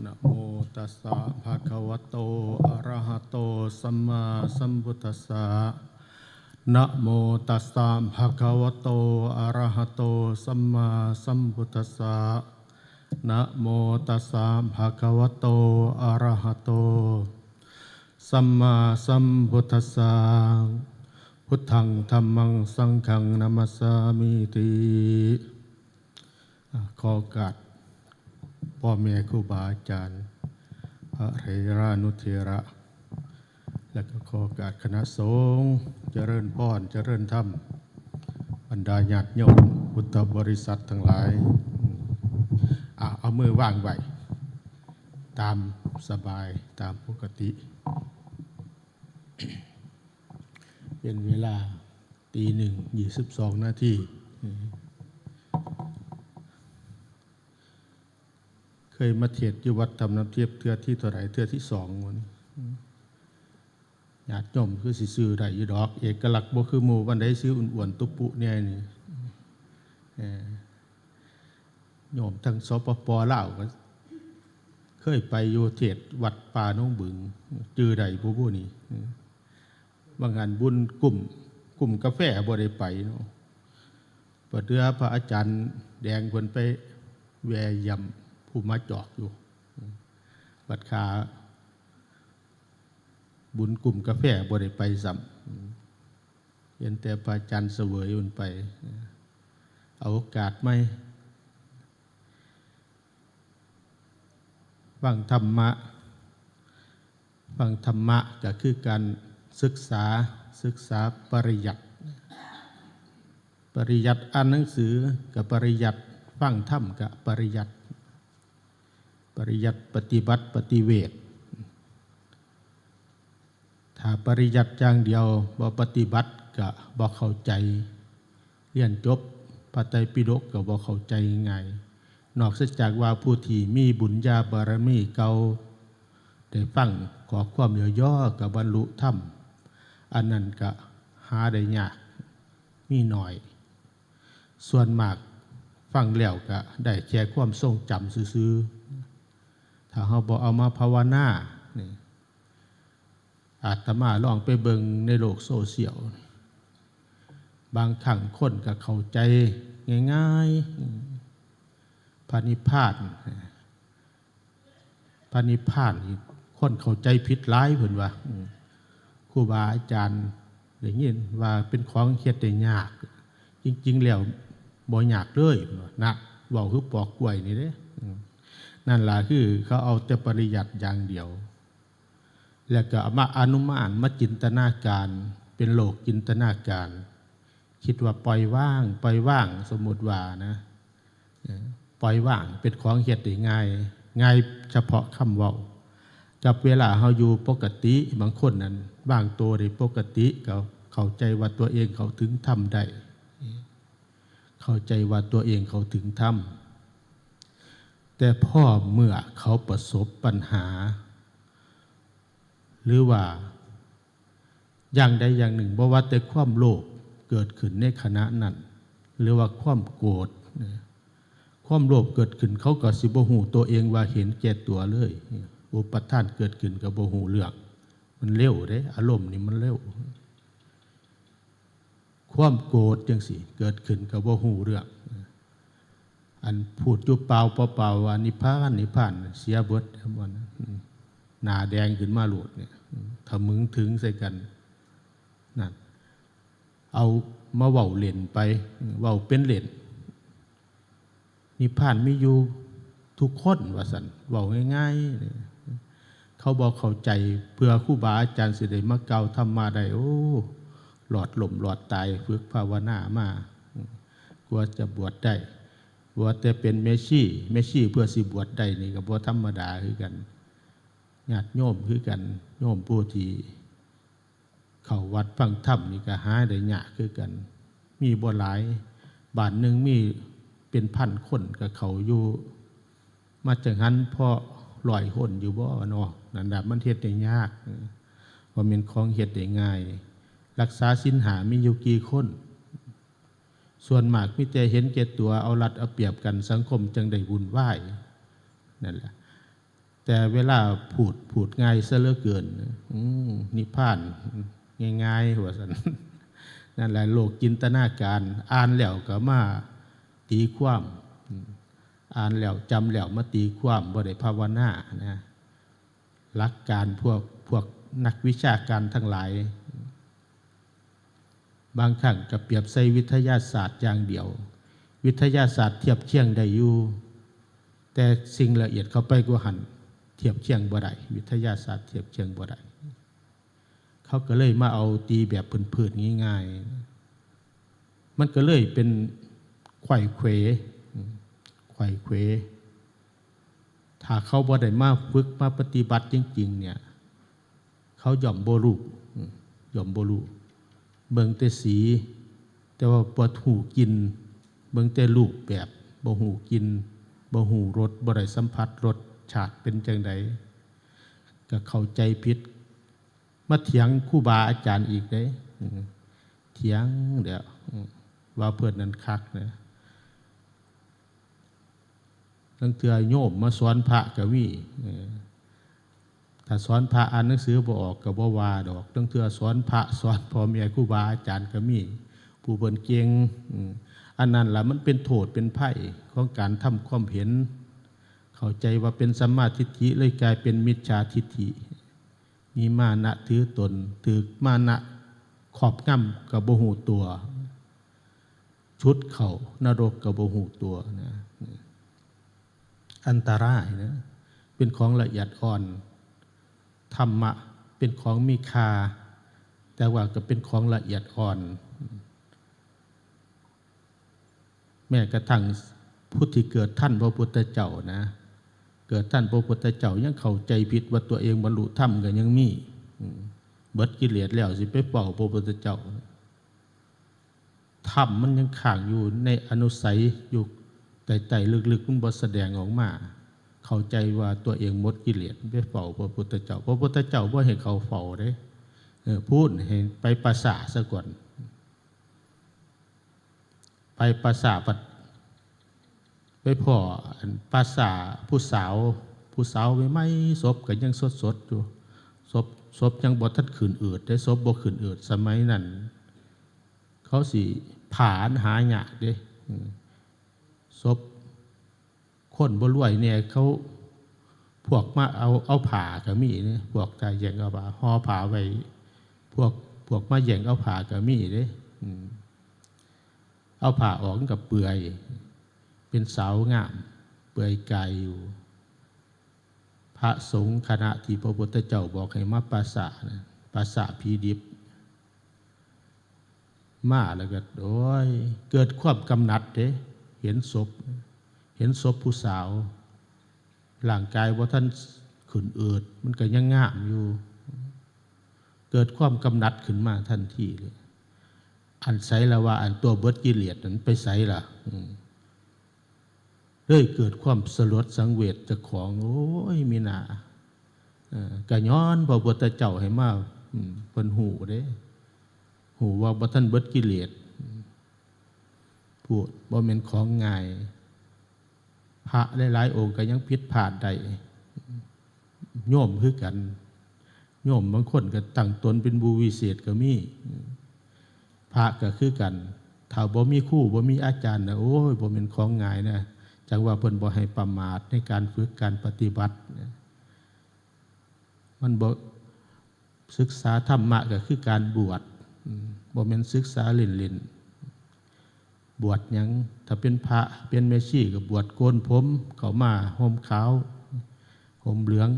นะโมตัสสะภะคะวะโตอะระหะโตสัมมาสัมพุทธัสสะนะโมตัสสะภะคะวะโตอะระหะโตสัมมาสัมพุทธัสสะนะโมตัสสะภะคะวะโตอะระหะโตสัมมาสัมพุทธัสสะพุทธังธัมมังสังฆังนะมัสสามิติขอโอกาสพ่อแม่ครูบาอาจารย์พระเถรานุเถระ และก็ขอโอกาสคณะสงฆ์เจริญพรเจริญธรรมบรรดาญาติโยมพุทธบริษัททั้งหลายเอามือว่างไว้ตามสบายตามปกติเป็นเวลา1:22 นาทีเคยมาเทศน์อยู่วัดธรรมน้ำเทียบเทื่อที่เท่าไหร่เทื่อที่2วันญาติโยมคือสิซื้อได้อยู่ดอกเอกลักษณ์บ่คือหมู่วันใดซื้ออ้วนๆตุปุแน่นี่โยมทั้งสปป.ลาวก็เคยไปอยู่เทศน์วัดป่าหนองบึงจื้อได้บ่ผู้นี้บางงานบุญกลุ่มกาแฟบ่ได้ไปเนาะปะเดือพระอาจารย์แดงเพิ่นไปแวยำผู้มาจอกอยู่วัดคาบุญกลุ่มกาแฟบ่ได้ไปซ้ำเห็นแต่พระอาจารย์เสวยมันไปเอาโอกาสไหมฟังธรรมะก็คือการศึกษาปริยัติอ่านหนังสือกับปริยัติฟังธรรมกับปริยัติปฏิบัติปฏิเวทถ้าปริยัติอย่างเดียวบ่ปฏิบัติก็บ่เข้าใจเรียนจบพระไตรปิฎกก็บ่เข้าใจง่ายนอกจากว่าผู้ที่มีบุญญาบารมีเก่าได้ฟังขอความย่อๆกับบรรลุธรรมอันนั้นก็หาได้ยากมีน้อยส่วนมากฟังแล้วก็ได้แค่ความทรงจำซื่อๆถ้าเฮาบ่เอามาภาวนานี่อาตมาลองไปเบิ่งในโลกโซเชียลบางครั้งคนก็เข้าใจง่ายๆพระนิพพานนี่คนเข้าใจผิดหลายเพิ่นว่าครูบาอาจารย์ได้ยินว่าเป็นของเฮ็ดได้ยากจริงๆแล้วบ่ยากเลยนะเว้าคือปอกกล้วยนี่เด้นั่นล่ะคือเขาเอาแต่ปริยัติอย่างเดียวแล้วก็มาอนุมานมาจินตนาการเป็นโลกจินตนาการคิดว่าปล่อยว่างสมมุติว่านะปล่อยว่างเป็นของเฮ็ดได้ง่ายเฉพาะคำเว้ากับเวลาเฮาอยู่ปกติบางคนนั้นบางตัวได้ปกติก็เข้าใจว่าตัวเองเขาถึงทำได้เข้าใจว่าตัวเองเขาถึงทำแต่พ่อเมื่อเขาประสบปัญหาหรือว่าอย่างใดอย่างหนึ่งบ่ว่าแต่ความโลภเกิดขึ้นในขณะนั้นหรือว่าความโกรธความโลภเกิดขึ้นเขาก็สิบ่ฮู้ตัวเองว่าเห็นแก่ตัวเลยอุปทานเกิดขึ้นก็บ่ฮู้เรื่องมันเร็วเด้อารมณ์นี่มันเร็วความโกรธจังซี่เกิดขึ้นก็บ่ฮู้เรื่องอันพูดอยู่เปล่าว่านิพพานเสียเบิดบ่นะหน้าแดงขึ้นมาโลดเนี่ยถ้ามึงถึงใส่กันนั่นเอามาเว้าเล่นไปเว้าเป็นเล่นนิพพานมีอยู่ทุกคนว่าซั่นเว้าง่ายๆเขาบอกเข้าใจเพื่อครูบาอาจารย์สิได้มากล่าวธรรมะได้โอ้หลอดล่มหลอดตายฝึกภาวนามากว่าจะบวชได้บวชแต่เป็นเมชี่เพื่อสิบวชได้นี่ก็บ่ธรรมดาคือกันญาติโยมคือกันโยมผู้ที่เข้าวัดฟังธรรมนี่ก็หาได้ยากคือกันมีบ่หลายบ้านนึงมีเป็นพันคนก็เขาอยู่มาจังหันพอ100 คนอยู่บ่เนาะนั่นน่ะมันเฮ็ดได้ยากบ่แม่นของเฮ็ดได้ง่ายรักษาศีล5มีอยู่กี่คนส่วนมากมีแต่เห็นแก่ตัวเอารัดเอาเปรียบกันสังคมจึงได้วุ่นวายนั่นแหละ แต่เวลาพูดง่ายซะเหลือเกินนิพพานง่ายๆว่าซั่น นั่นแหละโลกจินตนาการอ่านแล้วก็มาตีความอ่านแล้วจำแล้วมาตีความบ่ได้ภาวนานะหลักการพวกนักวิชาการทั้งหลายบางครั้งก็เปรียบใส่วิทยาศาสตร์อย่างเดียววิทยาศาสตร์เทียบเคียงได้อยู่แต่สิ่งละเอียดเข้าไปกว่าหันเทียบเคียงบ่ได้วิทยาศาสตร์เทียบเคียงบ่ได้เขาก็เลยมาเอาตีแบบพื้นๆง่ายๆมันก็เลยเป็นไขว่เขวถ้าเขาบ่ได้มาฝึกมาปฏิบัติจริงๆเนี่ยเขาย่อมบ่รู้เบิ่งแต่สีแต่ว่าบ่หูกินเบิ่งแต่รูปแบบบ่หูกินบ่หูรสบ่ได้สัมผัสรสชาติเป็นจังไดก็เข้าใจผิดมาเถียงครูบาอาจารย์อีกเด้เถียงเดี๋ยวว่าเพิ่นนั้นคักนะตั้งแต่โยมมาสอนพระก็มีถ้าสอนพระอ่านหนังสือบ่ออกก็บ่ว่าดอกตั้งแต่สอนพระสอนพ่อแม่ครูบาอาจารย์ก็มีผู้เพิ่นเก่งอันนั้นล่ะมันเป็นโทษเป็นภัยของการทำความเห็นเข้าใจว่าเป็นสัมมาทิฏฐิเลยกลายเป็นมิจฉาทิฏฐิมีมานะถือตนถือมานะขอบงำกับบ่ฮู้ตัวชุดเข้านรกกับบ่ฮู้ตัวนะอันตรายนะเป็นของละเอียดอ่อนธรรมะเป็นของมีค่าแต่ว่าก็เป็นของละเอียดอ่อนแม้กระทั่งผู้ที่เกิดท่านพระพุทธเจ้านะเกิดท่านพระพุทธเจ้ายังเข้าใจผิดว่าตัวเองบรรลุธรรมก็ยังมีเบิดกิเลสแล้วสิไปเฝ้าพระพุทธเจ้าธรรมมันยังข้างอยู่ในอนุสัยอยู่ไต่ลึกๆมันบ่แสดงออกมาเข้าใจว่าตัวเองหมดกิเลสไปเฝ้าพระพุทธเจ้าพระพุทธเจ้าบ่ให้เขาเฝ้าเด้พูดให้ไปปราสาทซะก่อนไปปราสาทไปพ่อปราสาทผู้สาวไม่ศพก็ยังสดอยู่ศพยังบ่ทันขึ้นอืดได้ศพบ่ขึ้นอืดสมัยนั้นเขาสิผานหายากเด้ศพคนบ่รวยเนี่ยเขาพวกมาเอาผ้าก็มีเนี่ยพวกตาแย่งเอาผ้าห่อผ้าไว้พวกมาแย่งเอาผ้าก็มีเด้เอาผ้าออกกับเปื่อยเป็นสาวงามเปื่อยกายอยู่พระสงฆ์คณะที่พระพุทธเจ้าบอกให้มาปราสาทนะปราสาทผีดิบมาแล้วก็โอ้ยเกิดความกำหนัดเด้เห็นศพผู้สาวร่างกายว่าท่านขืนอืดมันก็ยังงามอยู่เกิดความกำหนัดขึ้นมาทันทีเลยอันไสละว่าอันตัวเบิดกิเลสนั้นไปไสล่ะเลยเกิดความสลดสังเวชเจ้าของโอ้ยมีหน้ากะย้อนพระพุทธเจ้าให้มาเพิ่นหูเด้หูว่าบ่ทันเบิดกิเลสพูดบ่แม่นของง่ายพระหลายๆองค์ก็ยังผิดพลาดได้โยมคือกันโยมบางคนก็ตั้งตนเป็นผู้วิเศษก็มีพระก็คือกันถ้าบ่มีครูบ่มีอาจารย์นะโอ้ยบ่แม่นของง่ายนะจังว่าเพิ่นบ่ให้ประมาทในการฝึกการปฏิบัติมันบ่ศึกษาธรรมะก็คือการบวชบ่แม่นศึกษาเล่นๆบวชหยังถ้าเป็นพระเป็นแม่ชีก็บวชโกนผมเข้ามาห่มขาวห่มเหลือง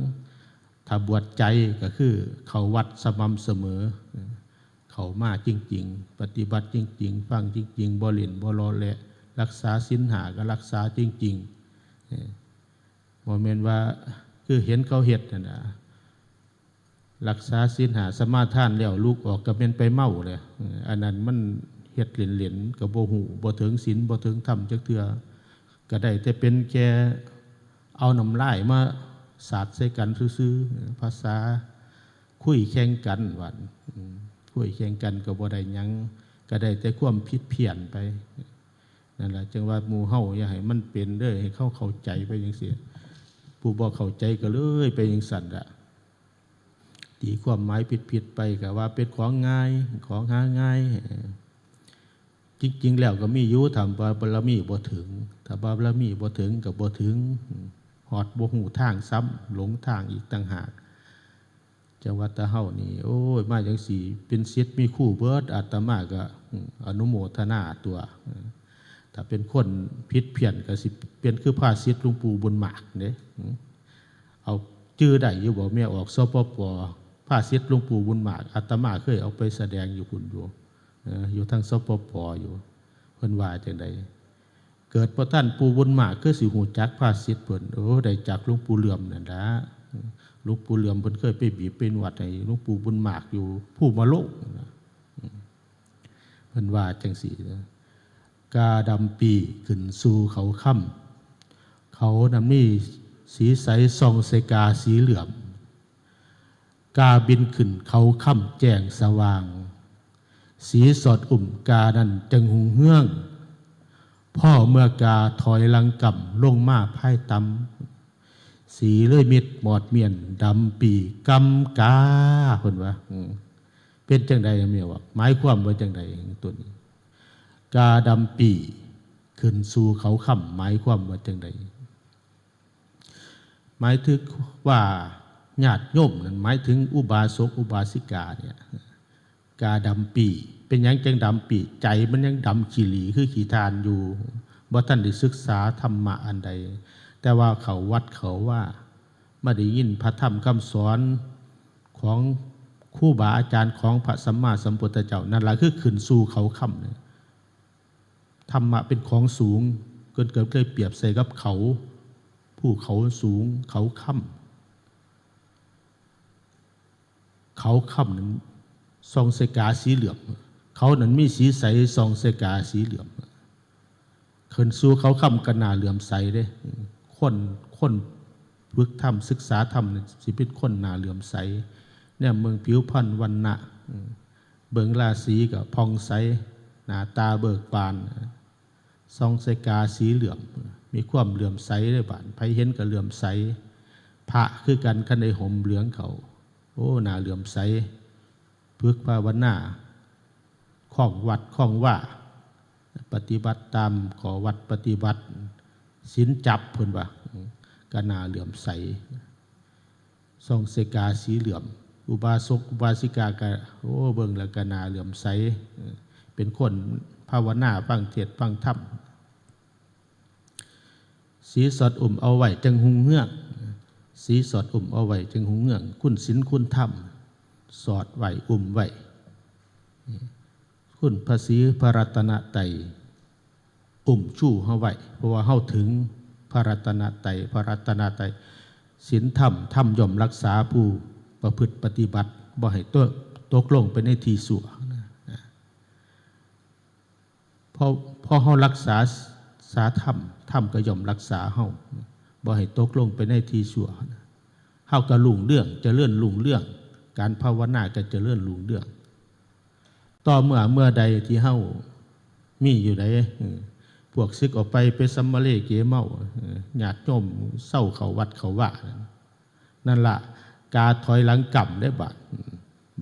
ถ้าบวชใจก็คือเข้าวัดสม่ำเสมอเข้ามาจริงๆปฏิบัติจริงๆฟังจริงๆบ่เล่นบ่ล้อแหละรักษาศีล5ก็รักษาจริงๆบ่แม่นว่าคือเห็นเขาเฮ็ดนั่นน่ะรักษาศีล5สมาทานแล้วลุกออกก็เป็นไปเมาเลยอันนั้นมันเฮ็ดเล่นๆก็บ่ฮู้บ่ถึงศีลบ่ถึงธรรมจักเทื่อก็ได้แต่เป็นแค่เอาน้ำลายมาสาดใส่กันซื่อๆภาษาคุยแข่งกันว่าคุยแข่งกันก็บ่ได้หยังก็ได้แต่ความผิดเพี้ยนไปนั่นแหละจึงว่าหมู่เฮาอย่าให้มันเป็นเด้อให้เข้าใจไปจังซี่ ผู้บ่เข้าใจก็เลยไปอย่างสั่นละตีความหมายผิดๆไปก็ว่าเป็นของง่ายของหาง่ายจริงๆแล้วก็มีอยู่ทำบารมีบ่ถึงถ้าบารมีบ่ถึงกับบ่ถึงหอดบ่หูทางซ้ำหลงทางอีกต่างหากจังหวัดตะเฮานี่โอ้ยมาจังสี่เป็นศิษย์มีคู่เบิดอาตมาก็อนุโมทนาตัวถ้าเป็นคนผิดเพี้ยนก็สิเป็นคือพระศิษย์หลวงปู่บุญมากเด้เอาชื่อได้อยู่บ่แม่ออกสปปพระศิษย์หลวงปู่บุญมากอาตมาเคยเอาไปแสดงอยู่พุ่นอยู่ทางสปปอยู่เพิ่นว่าจังไดเกิดพระท่านปู่บุญมากคือสิหูจักพระศิษย์เพิ่นได้จากหลวงปู่เหลื่อมนั่นล่ะหลวงปู่เหลื่อมเพิ่นเคยไปบีบไปนวดให้หลวงปู่บุญมากอยู่ผู้มะโลกเพิ่นว่าจังซี่กาดำปีขึ้นสู่เขาค่ำเขานำนี่สีใสส่องใสกาสีเหลื่อมกาบินขึ้นเขาค่ำแจ้งสว่างสีสอดกานั้นจังหุงเฮืองพ่อเมื่อกาถอยลังกำลงมาพ่ายตำสีเลยมิดหมอดเมียนดำปีกำกาเพิ่นว่าเป็นจังใดเมียว่าหมายความว่าจังใดตัวนี้กาดำปีขึ้นสู่เขาค่ำหมายความว่าจังใดหมายถึงว่าญาติโยมนั้นหมายถึงอุบาสกอุบาสิกาเนี่ยกาดำปีเป็นยังจังดำปีใจมันยังดำขี้หลีคือขี้ทานอยู่บ่ท่านได้ศึกษาธรรมะอันใดแต่ว่าเขาวัดเขาว่าไม่ได้ยินพระธรรมคำสอนของครูบาอาจารย์ของพระสัมมาสัมพุทธเจ้านั่นแหละคือขึ้นสู่เขาค่ำเนี่ยธรรมะเป็นของสูงเกิดเลยเปรียบใส่กับเขาผู้เขาสูงเขาค่ำเขาค่ำนั้นทรงเสกาสีเหลืองเขานั้นมีสีใสทรงเสกาสีเหลืองขึ้นสู่เขาค่ำกันนาเหลื่อมใสเด้คนฝึกธรรมศึกษาธรรมสิเป็นคนนาเหลื่อมใสเนี่ยเมืองผิวพรรณวรรณะเบิงราศีกับพองใสหน้าตาเบิกบานทรงเสกาสีเหลืองมีความเหลื่อมใสได้บานไผเห็นก็เหลื่อมใสพระคือกันคันได้ห่มเหลืองเขาโอ้หน้าเหลื่อมใสพึกภาวนาข้องวัดข้องว่าปฏิบัติตามขอวัดปฏิบัติศีลจับเพิ่นว่ากนาเหลื่อมใสทรงเสกาสีเหลื่อมอุบาสกอุบาสิกาก็โอ้เบิ่งแล้วกนาเหลื่อมใสเป็นคนภาวนาฟังเทศน์ฟังธรรมสีสอดเอาไว้จังหุงเฮืองสีสอดเอาไว้จังหุงเฮืองคุณศีลคุณธรรมสอดไว้ไว้คุณพระศรีพระรัตนตรัยชู้เฮาไว้เพราะว่าเฮาถึงพระรัตนตรัยพระรัตนตรัยศีลธรรมย่อมรักษาผู้ประพฤติปฏิบัติบ่ให้ตกลงไปในที่ชั่วพอเฮารักษาธรรมก็ย่อมรักษาเฮาบ่ให้ตกลงไปในที่ชั่วเฮาก็รุ่งเรื่องเจริญรุ่งเรื่องการภาวนาก็เจริญรุ่งเรื่องต่อเมื่อใดที่เฮามีอยู่ใดพวกซึกออกไปสัมมาเลเกเมาญาติโยมเศร้าเขาวัดเขาว่านั่นล่ะกาถอยหลังกลับได้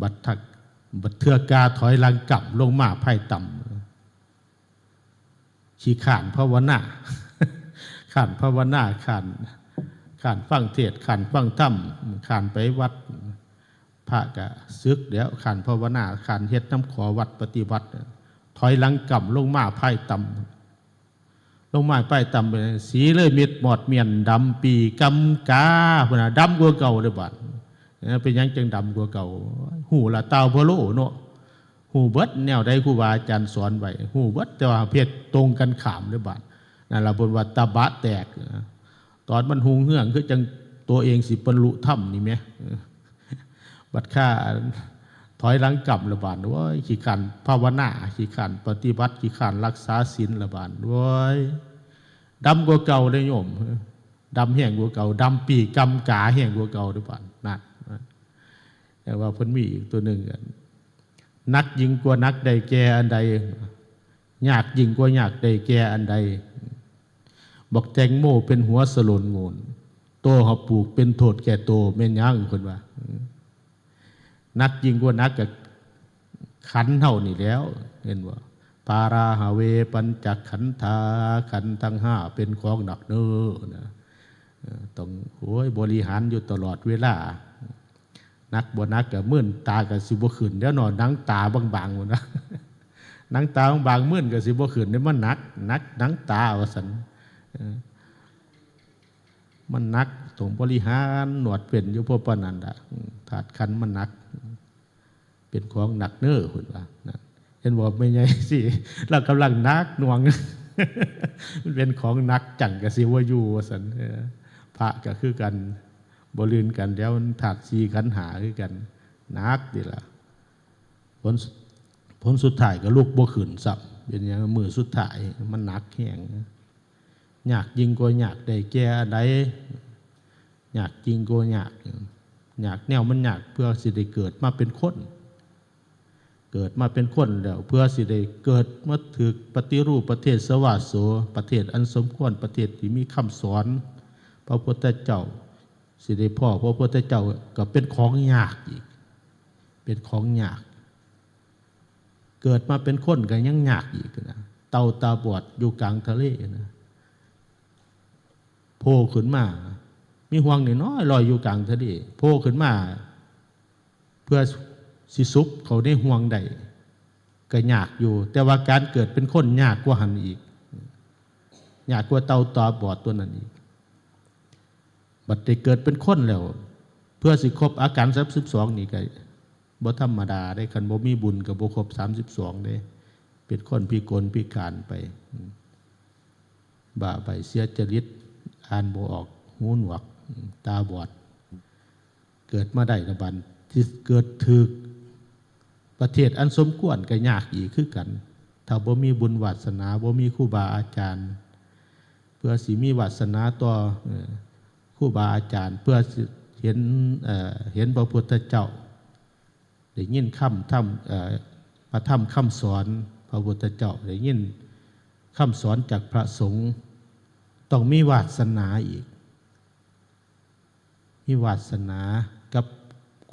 บัดเทือกาถอยหลังกลับลงมาไพ่ต่ำขี้ข่านภาวนาข่านภาวนาข่านฟังเทศข่านฟังธรรมข่านไปวัดพระกะซึกเดี๋ยวข่านภาวนาข่านเฮ็ดน้ำขอวัดปฏิบัติถอยหลังกลับลงมาไพ่ต่ำลงมาไพ่ต่ำไปสีเลยมิดหมอดเมียนดำปีกำกาพนะดำกว่าเก่าเลยบัดเป็นยังจังดำกว่าเก่าหูละเตาพะโลเนาะหูเบิดแนวใดครูบาอาจารย์สอนไว้หูเบิดแต่ว่าเพศตรงกันขามเลยบัดนั่นละบนวัดตาบะแตกตอนมันหุงเหืองคือจังตัวเองสิบรรลุธรรมนี่ไหมบัดข้าถอยหลังกลับระบาดว่าขี้ขันภาวนาขี้ขันปฏิบัติขี้ขันรักษาศีลระบาดด้วยดำกว่าเก่าเลยโยมดำแห้งกว่าเก่าดำปีกำกาแห้งกว่าเก่าระบาดนั่นแต่ว่าเพิ่นมีอีกตัวหนึ่งนักยิงกว่านักใดแก่อันใดยากยิงกว่ายากใดแก่อันใดบอกแตงโมเป็นหัวสลนโงน โตเขาปลูกเป็นโทษแก่โตแม่นยังคนว่านักยิ่งกว่านักกับขันเท่านี่แล้วเห็นว่าปาราหาเวปัญจขันธาขันธ์ทั้งห้าเป็นของหนักเน้อนะต้องโอ้ยบริหารอยู่ตลอดเวลานักบ่นักกับมื่นตากับสิบขึ้นแล้วนอนนังตาบางๆหมดนะนังตาบางมื่นกับสิบขึ้นเนี่ยมันนักนังตาว่าสันมันนักตรงบริหารหนวดเป็นอยู่พวกปนันดาถาดคันมันนักเป็นของหนักเน้อคุณว่าเห็นบอกไม่ไงสิเรากำลังนักหน่วงมันเป็นของนักจังกับสิวายูสันพระก็คือกันบริเวณกันแล้วถาดสีขันหาคือกันนักดีละผลสุดท้ายก็ลูกบ่ขืนสับเป็นอย่างมือสุดท้ายมันนักแห้งอยากยิงก็อยากได้แก่ใดอยากจริงก็อยากแนวมันอยากเพื่อสิได้เกิดมาเป็นคนเกิดมาเป็นคนแล้วเพื่อสิได้เกิดมาถึกปฏิรูปประเทศสวาโสประเทศอันสมควรประเทศที่มีคำสอนพระพุทธเจ้าสิได้พ่อพระพุทธเจ้าก็เป็นของยากอีกเป็นของยากเกิดมาเป็นคนก็ยังยากอีกนะเต่าตาบอดอยู่กลางทะเลนะโผล่ขึ้นมามีห่วงน้อยลอยอยู่กลางทะเลโผล่ขึ้นมาเพื่อสิซุปเขาได้ห่วงใดก็ยากอยู่แต่ว่าการเกิดเป็นคนยากกว่าหันอีกยากกว่าเต่าตาบอดตัวนั้นอีกบัดได้เกิดเป็นคนแล้วเพื่อสิครบอาการ32นี่ก็บ่ธรรมดาได้คันบ่มีบุญก็บ่ครบ32ได้เป็นคนพิกลพิการไปบ้าไปเสียจริตอ่านบ่ออกหูหนวกตาบอดเกิดมาได้ละบัดที่เกิดถึกประเทศอันสมควรก็ยากอีกคือกันถ้าบ่มีบุญวาสนาบ่มีครูบาอาจารย์เพื่อสิมีวาสนาต่อครูบาอาจารย์เพื่อเห็นพระพุทธเจ้าได้ยินคำพระธรรมคำสอนพระพุทธเจ้าได้ยินคำสอนจากพระสงฆ์ต้องมีวาสนาอีกมีวาสนากับ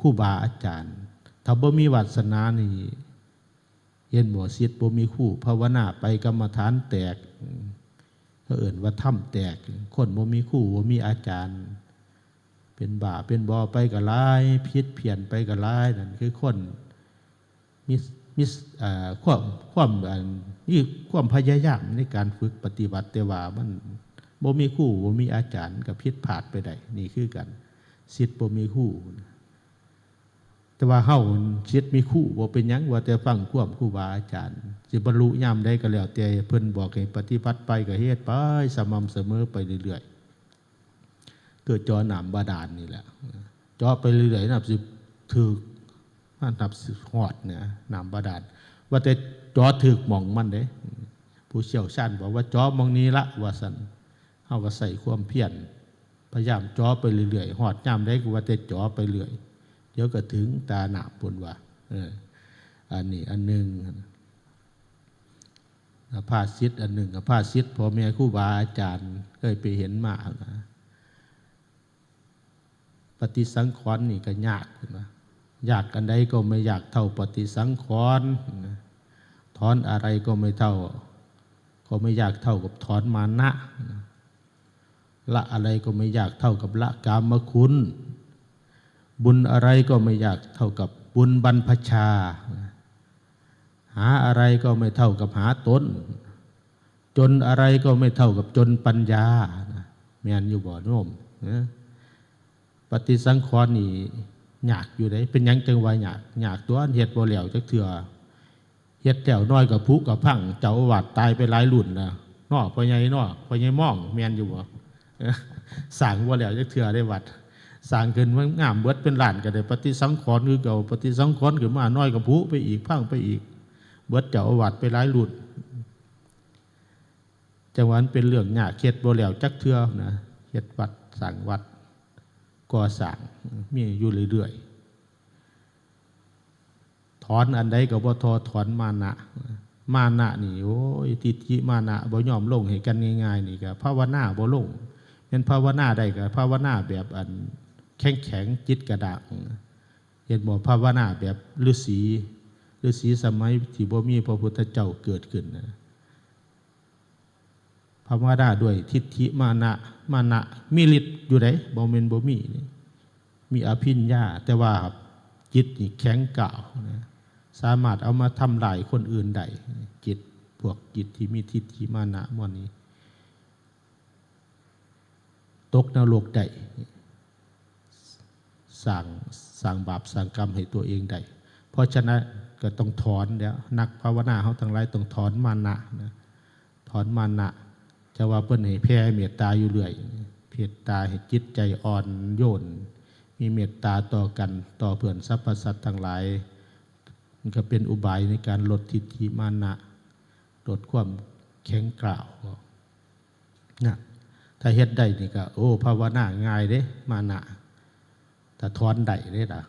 ครูบาอาจารย์ถ้าบ่มีวาสนานี่เย็นบ่ศิษย์บ่มีครูภาวนาไปกรรมฐานแตกเขาเอิ่นว่าถ้ำแตกคนบ่มีครูบ่มีอาจารย์เป็นบ่าเป็นบ่อไปก็หลายผิดเพี้ยนไปก็หลายนั่นคือคนมีความพยายามในการฝึกปฏิบัติแต่ว่ามันบ่มีครูบ่มีอาจารย์ก็ผิดพลาดไปได้นี่คือกันศิษย์บ่มีครูแต่ว่าเฮาศิษย์มีครูบ่เป็นหยังว่าแต่ฟังความครูบาอาจารย์สิบรรลุยามใดก็แล้วแต่เพิ่นบอกให้ปฏิบัติไปก็เฮ็ดไปสม่ำเสมอไปเรื่อยๆเกิดจอน้ำบาดาลนี่แหละจอไปเรื่อยๆนับสิถึกนับสิฮอดเนี่ยน้ำบาดาลว่าแต่จอถึกหม่องมันเด้ผู้เชี่ยวชาญบอกว่าจอมองนี้ละว่าซั่นเฮาก็ใส่ความเพียรพยายามจอไปเรื่อยๆฮอดยามใดก็ว่าแต่จอไปเรื่อยเดี๋ยวก็ถึงตาหนาปนว่าอันนี้อันหนึ่งภาษิตอันหนึ่งกับภาษิตพ่อแม่ครูบาอาจารย์เคยไปเห็นมานะปฏิสังขรณ์นี่ก็ยากนะยากกันใดก็ไม่ยากเท่าปฏิสังขรณ์ถอนอะไรก็ไม่เท่าก็ไม่ยากเท่ากับถอนมานะละอะไรก็ไม่ยากเท่ากับละกามคุณบุญอะไรก็ไม่ยากเท่ากับบุญบรรพชาหาอะไรก็ไม่เท่ากับหาตนจนอะไรก็ไม่เท่ากับจนปัญญาแม่นอยู่บ่โน้มปฏิสังขรณ์นี่ยากอยู่ได้เป็นยังจังว่ายากตัวเฮ็ดบ่แล้วจักเทื่อเฮ็ดแถวน้อยกับพุกับพังเจ้าอาวาสตายไปหลายรุ่นนะน้อพ่อใหญ่ม่องแม่นอยู่บ่สร้างบ่แล้วจักเทื่อได้วัดสร้างขึ้นมันงามเบิดเป็นล้านก็ได้ปฏิสังขรณ์คือเก่าปฏิสังขรณ์ขึ้นมาน้อยกับพุไปอีกพังไปอีกเบิดเจ้าอาวาสไปหลายรุ่นจังหวะนั้นเป็นเรื่องยากเฮ็ดบ่แล้วจักเทื่อนะเฮ็ดวัดสร้างวัดก่อสร้างมีอยู่เรื่อยๆถอนอันใดก็บ่ถอนมานะนี่โอ้ยทิฏฐิมานะบ่ยอมลงให้กันง่ายๆนี่ก็ภาวนาบ่ลง เป็นภาวนาได้กับภาวนาแบบอันแข็งจิตกระด้างเห็นบ่ภาวนาแบบฤาษีสมัยที่บ่มีพระพุทธเจ้าเกิดขึ้นนะภาวนาด้วยทิฏฐิมานะมีฤทธิ์อยู่ไหนบ่แม่นบ่มีอภิญญาแต่ว่าจิตนี่แข็งก่าวนะสามารถเอามาทำลายคนอื่นได้จิตพวกจิตที่มีทิฏฐิมานะหมดนี้ตกนรกได้สร้างบาปสร้างกรรมให้ตัวเองได้เพราะฉะนั้นก็ต้องถอนแล้วนักภาวนาเขาทั้งหลายต้องถอนมานะนะถอนมานะจะว่าเพิ่นให้แผ่เมตตาอยู่เรื่อยเมตตาให้จิตใจอ่อนโยนมีเมตตาต่อกันต่อเพื่อนสรรพสัตว์ทั้งหลายมันก็เป็นอุบายในการลดทิฏฐิมานะลดความแข็งกร้าวนะถ้าเฮ็ดได้นี่ก็โอ้ภาวนาง่ายเด้มานะถ้าถอนได้เด้ล่ะ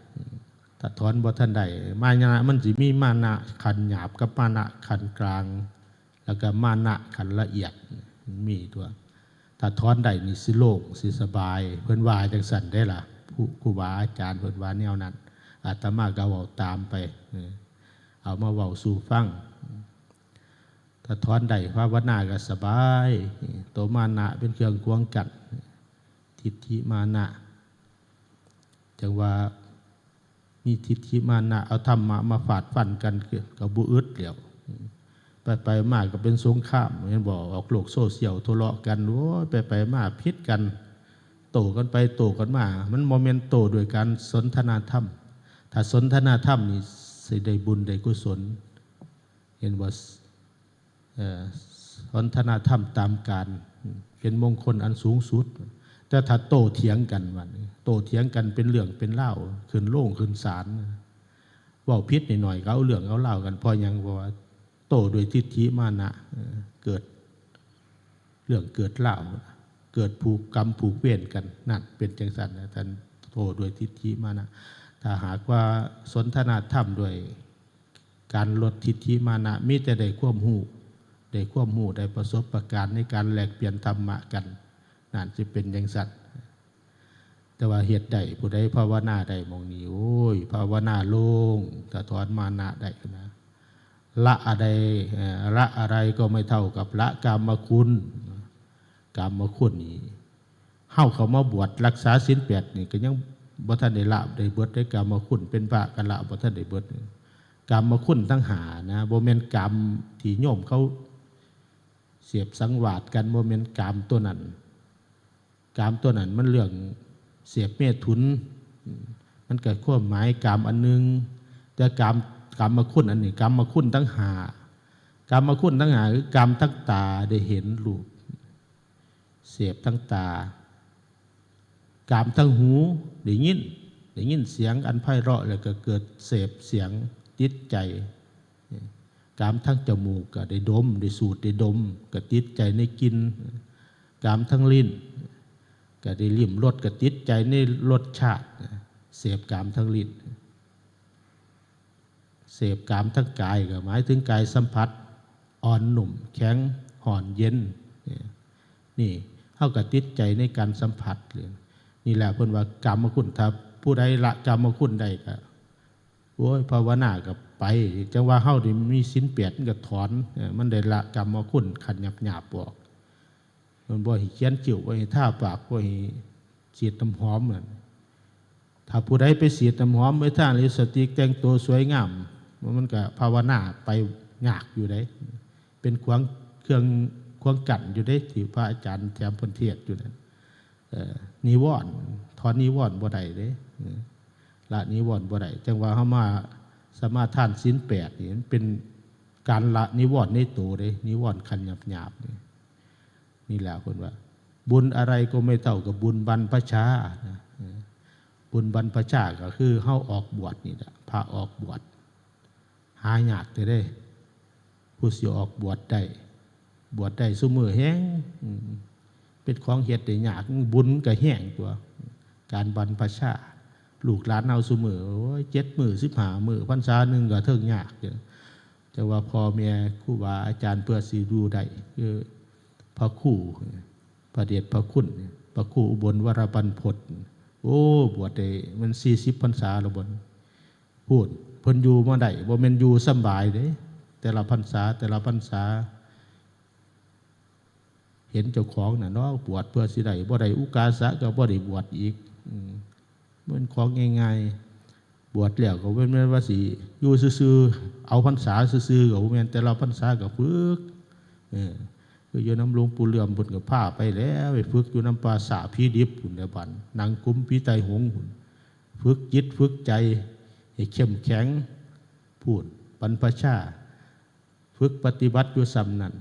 ถ้าถอนบ่ทันได้มานะมันสิมีมานะขันหยาบกับมานะขันกลางแล้วก็มานะขันละเอียดมีตัวถ้าถอนได้นี่สิโล่งสิสบายเพิ่นว่าจังซั่นได้ล่ะครูบาอาจารย์เพิ่นว่าแนวนั้นอาตมาก็เว้าตามไปเอามาเว้าสู่ฟังถ้าถอนได้ภาวนาก็สบายตัวมานะเป็นเครื่องกวงกันทิฏฐิมานะจังว่ามีทิฏฐิมานะเอาธรรมะมาฟาดฟันกันกับบุอึดเดียวไปมาก็เป็นสงครามเห็นบอกออกโลกโซเชียลทะเลาะกันโอ้ยไปมาพิษกันโตกันไปโตกันมามันโมเมนต์โตโดยการสนทนาธรรมถ้าสนทนาธรรมนี่สิได้บุญได้กุศลเห็นว่าสนทนาธรรมตามการเป็นมงคลอันสูงสุดแต่ถ้าโตเถียงกันวันโตเถียงกันเป็นเรื่องเป็นเล่าขึ้นโล่งขึ้นศาลว่าพิษหน่อยๆก็เอาเรื่องเอาเล่ากันพอยังว่าโตโดยทิฏฐิมานะเกิดเรื่องเกิดเล่าเกิดผูกกรรมผูกเวรกันนั่นเป็นจังสันนะท่านโตโดยทิฏฐิมานะถ้าหากว่าสนทนาธรรมด้วยการลดทิฏฐิมานะมิแต่ได้ความหูได้ประสบประการณ์ในการแลกเปลี่ยนธรรมะกันนั่นจะเป็นจังสันแต่ว่าเหตุใดผู้ใดภาวนาได้มองนี้โอ้ยภาวนาโล่งถ้าถอนมานะได้นะละอะไรก็ไม่เท่ากับละกามคุณนี่เฮาเขามาบวชรักษาศีล8นี่ก็ยังบ่ทันได้ละได้เบิดได้กามคุณเป็นพระกันละบ่ทันได้เบิดกามคุณทั้งหานะบ่แม่นกามที่โยมเขาเสียบสังวาสกันบ่แม่นกามตัวนั้นมันเรื่องเสียบเมถุนมันเกิดความหมายกามอันนึงแต่กามคุณอันนี้กามคุณทั้งหากามคุณทั้งหาคือกามทั้งตาได้เห็นรูปเสพทั้งตากามทั้งหูได้ยินเสียงอันไพเราะแล้วก็เกิดเสพเสียงติดใจกามทั้งจมูกก็ได้ดมได้สูดได้ดมก็ติดใจในกลิ่นกามทั้งลิ้นก็ได้ลิ้มรสก็ติดใจในรสชาติเสพกามทั้งลิ้นเสพกามทั้งกายก็หมายถึงกายสัมผัสอ่อนหนุ่มแข็งห่อนเย็นนี่เท่ากับติดใจในการสัมผัสเลยนี่แหละเพิ่นว่ากามคุณถ้าผู้ใดละกามคุณได้ก็โอ้ยภาวนากับไปจังว่าเฮาได้มีศีล8ก็ถอนมันได้ละกามคุณขันหยาบๆออกมันบ่ให้เขียนจิ๋วบ่ให้ท่าปากบ่ให้ฉีดน้ำหอมนั่นถ้าผู้ใดไปฉีดน้ำหอมไปทางลิปสติกแต่งตัวสวยงามมันก็ภาวนาไปยากอยู่ได้เป็นเครื่องควงกันอยู่ได้ที่พระอาจารย์แถมพนเทศอยู่นั่นนิวรณ์ถอนนิวรณ์บ่ได้เด้ละนิวรณ์บ่ได้จังว่าเฮามาสมาทานศีล8นี่มันเป็นการละนิวรณ์ในตัวเด้นิวรณ์ขันหยาบๆนี่แหละคนว่าบุญอะไรก็ไม่เท่ากับบุญบรรพชาบุญบรรพชาก็คือเฮาออกบวชนี่แหละพระออกบวชหายากได้ผู้สิออกบวชได้ซุมื้อแห้งเป็นของเฮ็ดได้ยากบุญก็แห้งตัวการบรรพชาลูกหลานเอาซุมื้อโอ้ย7 มื้อ15 มื้อพรรษานึงก็เทิงยากแต่ว่าพ่อแม่ครูบาอาจารย์เพื่อสิดูได้คือพระครูพระเดชพระคุณไป พระครูอุบลวรบรรพตโอ้บวชได้มัน40 พรรษาแล้วบ่พูดเพิ่นอยู่มาได้บ่แม่นอยู่สำบายเด้แต่ละพรรษาเห็นเจ้าของน่ะเนาะบวชเพื่อสิได้บ่ได้อุกาสะก็บ่ได้บวชอีกมันของง่ายๆบวชแล้วก็บ่แม่นว่าสิอยู่ซื่อๆเอาพรรษาซื่อๆก็บ่แม่นแต่ละพรรษาก็ฝึกคืออยู่น้ำหลวงปู่เหลื่อมเพิ่นก็พาไปแล้วไปฝึกอยู่น้ำปราสาทพีดิบพุ่นเด้อบัดนางกุมพีไตหงส์พุ่นฝึกจิตฝึกใจให้เข้มแข็งพูดบรรพชาฝึกปฏิบัติอยู่ซ้ำนั้น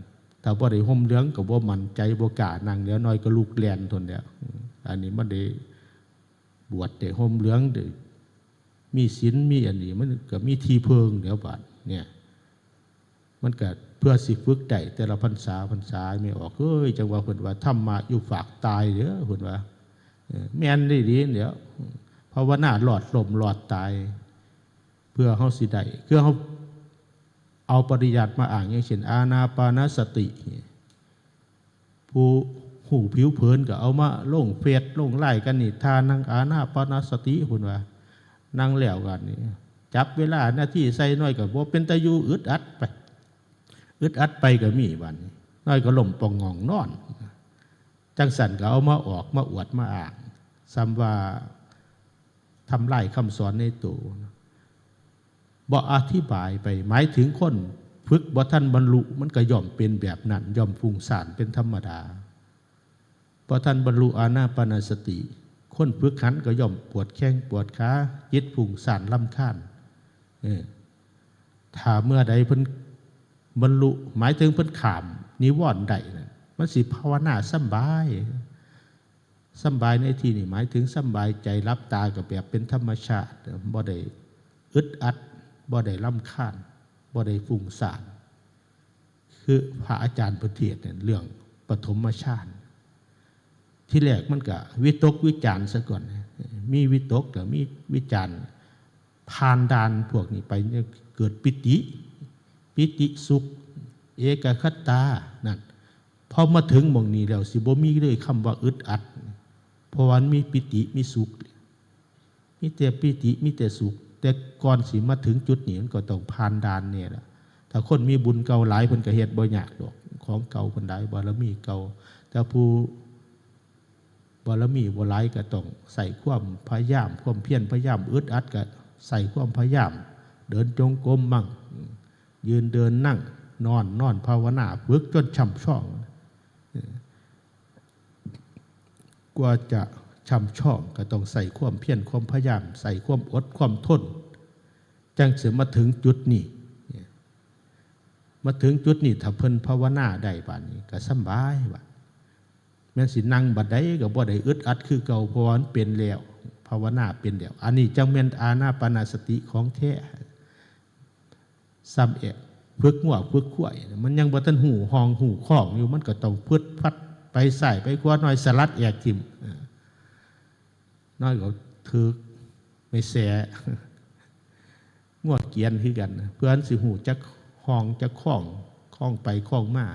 ถ้าบ่ได้ห่มเหลืองก็บ่มั่นใจบ่กล้านั่งเดี๋ยวน้อยก็ลูกแล่นทนเดียวอันนี้มันได้บวชได้ห่มเหลืองได้มีศีลมีอันนี้มันก็มีที่เพิงเดี๋ยวบาดเนี่ยมันก็เพื่อสิฝึกได้แต่ละพรรษาไม่ออกเฮ้ยจังว่าเพิ่นว่าธรรมะอยู่ฝากตายเด้อเพิ่นว่าแม่นได้ดีเดี๋ยวภาวนาหลอดลมหลอดตายเพื่อเฮาสิได้เพื่อเฮาเอาปริยัติมาอ่างอย่างเช่นอานาปานสติผู้หูผิวเผินก็เอามาลงเฟซลงไล่กันนี่ทานั่งอานาปานสติพุ่นว่านั่งแล้วกันนี่จับเวลาหน้าที่ใส่น้อยก็บ่เป็นตะยูอึดอัดไปก็มีบัดนี้น้อยก็ล่มปองงองนอนจังสันก็เอามาออกมาอวดมาอ่างซ้ำว่าทำไล่คำสอนในตัวบ่อธิบายไปหมายถึงคนฝึกบ่ท่านบรรลุมันก็ย่อมเป็นแบบนั้นย่อมฟุ้งซ่านเป็นธรรมดาบ่ท่านบรรลุอานาปานสติคนฝึกขันก็ย่อมปวดแข้งปวดขาจิตฟุ้งซ่านรำคาญถ้าเมื่อใดเพิ่นบรรลุหมายถึงเพิ่นขามนิวรณ์ได้นะมันสิภาวนาสบายในที่นี้หมายถึงสบายใจรับตากับแบบเป็นธรรมชาติบ่ได้อึดอัดบ่ได้รำคาญบ่ได้ฟุ้งซ่านคือพระอาจารย์ประเทศเนี่ยเรื่องปฐมฌานที่แรกมันก็วิตกวิจารณ์ซะก่อนมีวิตกแล้วมีวิจารณ์ผ่านด่านพวกนี้ไปเกิดปิติสุขเอกคตานั่นพอมาถึงหม่องนี้แล้วสิบ่มีเลยคำว่าอึดอัดเพราะว่ามีปิติมีสุขมีแต่ปิติมีแต่สุขแต่ก่อนสิมาถึงจุดนี้มันก็ต้องผ่านด่านเนี่ยแหละถ้าคนมีบุญเก่าหลายเพิ่นก็เฮ็ดบ่ยากดอกของเก่าเพิ่นได้บารมีเก่าแต่ผู้บารมีบ่หลายก็ต้องใส่ความพยายามความเพียรพยายามอึดอัดก็ใส่ความพยายามเดินจงกรมมั่งยืนเดินนั่งนอนภาวนาฝึกจนช่ำชองกว่าจะช่ำชองก็ต้องใส่ความเพียรความพยายามใส่ความอดความทนจังสิมาถึงจุดนี้ถ้าเพิ่นภาวนาได้บัดนี้ก็สบายบัดแม้นสินั่งบัดใดก็บ่ได้อึดอัดคือเก่าเพราะมันเป็นแล้วภาวนาเป็นแล้วอันนี้จังแม่นอานาปานสติของแท้ซ้ำฝึกหัวฝึกขวายมันยังบ่ทันหูห้องหูข้องอยู่มันก็ต้องพึดพัดไปใส่ไปกว่าน้อยสลัดแอกทิ่มน้อยก็ถือไม่แสงวดเกียนคือกันเพื่อนสิหูจักห้องจักข้องไปข้องมา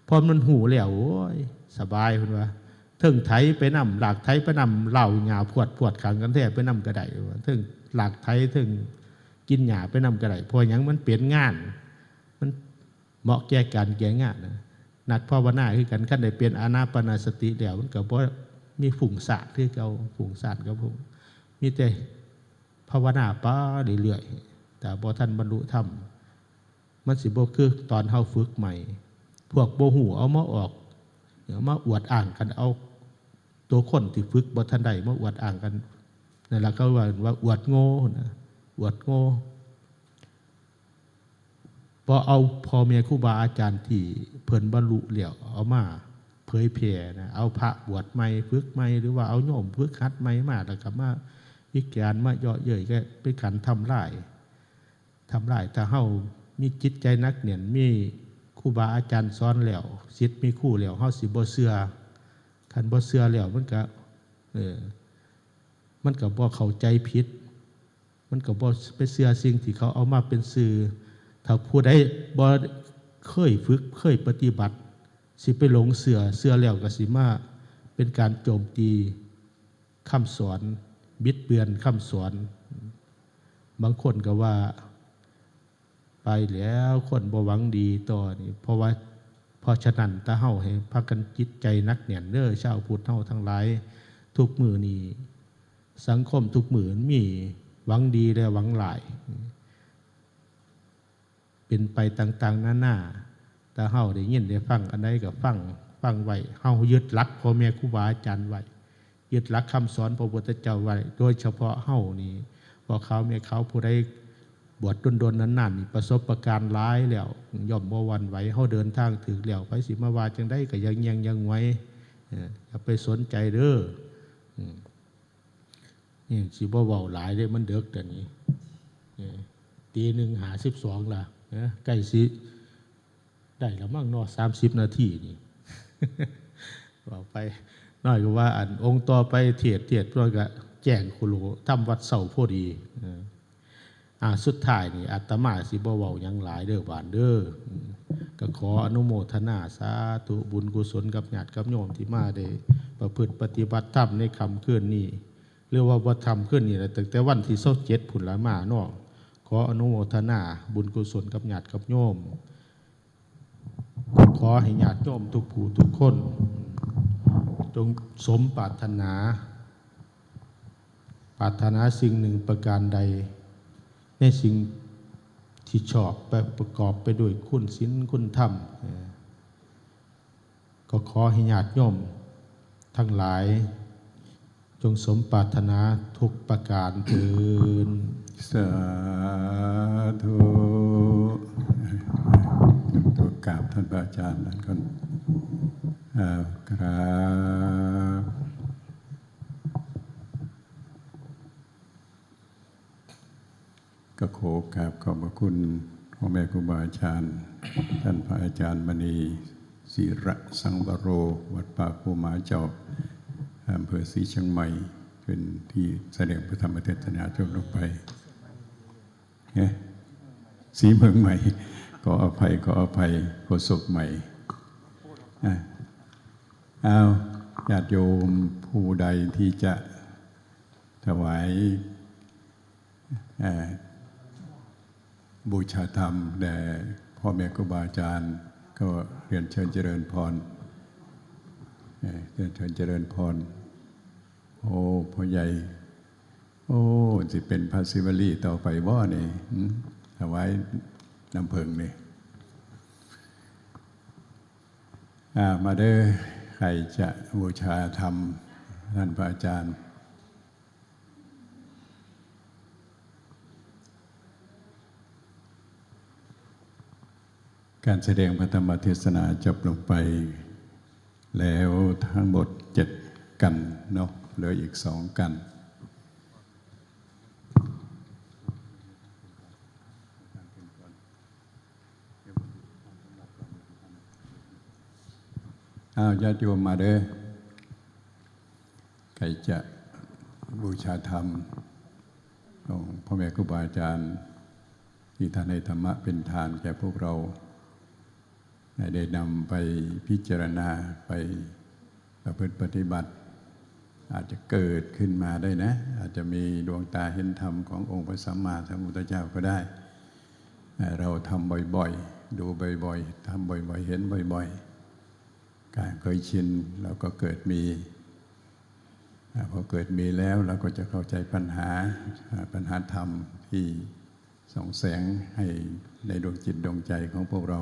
พอมันหูแล้วโอ้ยสบายเพิ่นว่าเทิงไถไปนำหลากไถไปนำเหล่าหญ้าพวดขังกันแท้ไปนำกระไดเทิงหลากไถเทิงกินหญ้าไปนำกระไดพอหยังมันเปลี่ยนงานมันเหมาะแก่การแก่งานนักภาวนาคือกันคันได้เป็นอานาปานสติแล้วมันก็บ่มีฝุ่งสาดคือเก่าฝุ่งสาดกับผมมีแต่ภาวนาไปเรื่อยๆแต่บ่ทันบรรลุธรรมมันสิบ่คือตอนเฮาฝึกใหม่พวกบ่ฮู้เอามาออกมาอวดอ้างกันเอาตัวคนที่ฝึกบ่ทันได้มาอวดอ้างกันนั่นล่ะเขาว่าอวดโง่นะอวดโง่พอเอาพ่อแม่ครูบาอาจารย์ที่เพิ่นบรรลุแล้วเอามาเผยแผ่นะเอาพระบวชใหม่ฝึกใหม่หรือว่าเอาโยมฝึกหัดใหม่มาแล้วก็มาวิจารณ์มาเยาะเย้ยก็เป็นการทำลายถ้าเฮามีจิตใจนักเนียนมีครูบาอาจารย์สอนแล้วศิษย์มีครูแล้วเฮาสิบ่เชื่อคันบ่เชื่อแล้วมันก็บ่เข้าใจผิดมันก็บ่ไปเชื่อสิ่งที่เขาเอามาเป็นสื่อถ้าผู้ใดบ่เคยฝึกเคยปฏิบัติสิไปหลงเชื่อแล้วก็สิมา เป็นการโจมตีคำสอนบิดเบือนคำสอนบางคนก็ว่าไปแล้วคนบ่หวังดีต่อนี่เพราะฉะนั้นตาเฮาให้พากันจิตใจนักแน่นเด้อชาวพุทธเฮาทั้งหลายทุกมื้อนี้สังคมทุกมื้อมีหวังดีและหวังหลายเป็นไปต่างๆนานาแต่เฮาได้ยินได้ฟังอันใดก็ฟังไว้เฮายึดหลักพ่อแม่ครูบาอาจารย์ไว้ยึดหลักคำสอนพระพุทธเจ้าไว้โดยเฉพาะเฮานี่พอเขาแม่เขาผู้ใดบวชดนๆนั้นๆนี่ประสบการณ์หลายแล้วย่อมบ่หวั่นไหวเฮาเดินทางถึกแล้วไปสิมาว่าจังได๋ก็ยังไว้อย่าไปสนใจเด้อนี่สิบ่เว้าหลายเด้มันเดึกแต่นี้ตี 1:52ล่ะใกล้สิได้แล้วมั่งเนาะ30 นาทีนี่ ว่าไปน้อยก็ว่าอันองค์ต่อไปเทียดเพื่อก็แจ้งคุโลทำวัดเสาพอดีสุดท้ายนี่อาตมาสิบ่เว้าหยังหลายเด้อบานเด้อก็ขออนุโมทนาสาธุบุญกุศลกับญาติกับโยมที่มาได้ประพฤติปฏิบัติธรรมในค่ำคืนนี้เรียกว่าบ่ทำคืนนี้แหละตั้งแต่วันที่27พุ่นละมาเนาะขออนุโมทนาบุญกุศลกับญาติกับโยมขอให้ญาติโยมทุกผู้ทุกคนจงสมปรารถนาสิ่งหนึ่งประการใดในสิ่งที่ชอบประกอบไปด้วยคุณศีลคุณธรรมก็ขอให้ญาติโยมทั้งหลายจงสมปรารถนาทุกประการเถิดสาธุตัวกราบท่านอาจารย์นั่นก่อนครับก็ขอกราบขอบพระคุณพ่อแม่ครูบาอาจารย์ท่านพระอาจารย์มณีศิระสังวโรวัดป่าภูมาเจ้าอำเภอศรีเชียงใหม่เป็นที่แสดงพระธรรมเทศนาจบลงไปสีเมืองใหม่ขออภัยโฆษกใหม่เอาญาติโยมผู้ใดที่จะถวายบูชาธรรมแด่พ่อแม่ครูบาอาจารย์ก็เรียนเชิญเจริญพรเรียนเชิญเจริญพรโอ้พ่อใหญ่โอ้สิเป็นพระศิวลีต่อไปบ่นี่ถวายน้ำเพิงนี่มาเด้อใครจะบูชาธรรมท่านพระอาจารย์การแสดงพระธรรมเทศนาจบลงไปแล้วทั้งหมด7 กันเนาะเหลืออีก2 กันญาติโยมมาเด้อใครจะบูชาธรรมของพ่อแม่ครูบาอาจารย์ที่ท่านให้ธรรมะเป็นทานแก่พวกเราได้นำไปพิจารณาไปประพฤติปฏิบัติอาจจะเกิดขึ้นมาได้นะอาจจะมีดวงตาเห็นธรรมขององค์พระสัมมาสัมพุทธเจ้าก็ได้เราทำบ่อยๆดูบ่อยๆทำบ่อยๆเห็นบ่อยๆการเคยชินเราก็เกิดมีพอเกิดมีแล้วเราก็จะเข้าใจปัญหาธรรมที่ส่องแสงให้ในดวงจิตดวงใจของพวกเรา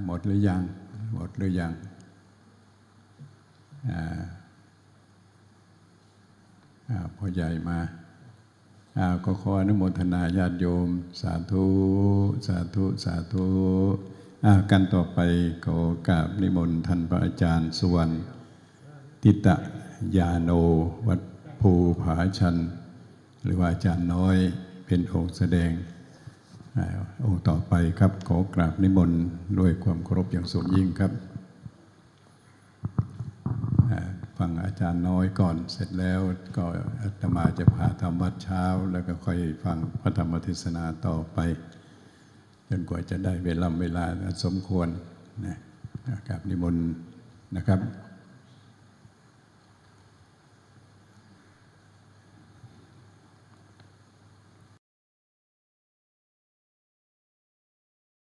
หมดหรือยังพ่อใหญ่มาก็ขออนุโมทนาญาติโยมสาธุกันต่อไปขอกราบนิมนต์ท่านพระอาจารย์สุวรรณติตยาโนวัดภูผาชันหรือว่าอาจารย์น้อยเป็นองค์แสดงองค์ต่อไปครับขอกราบนิมนต์ด้วยความเคารพอย่างสูงยิ่งครับฟังอาจารย์น้อยก่อนเสร็จแล้วก็อาตมาจะพาทำวัดเช้าแล้วก็ค่อยฟังพระธรรมเทศนาต่อไปจนกว่าจะได้เวลาสมควร นะกราบนิมนต์นะครับ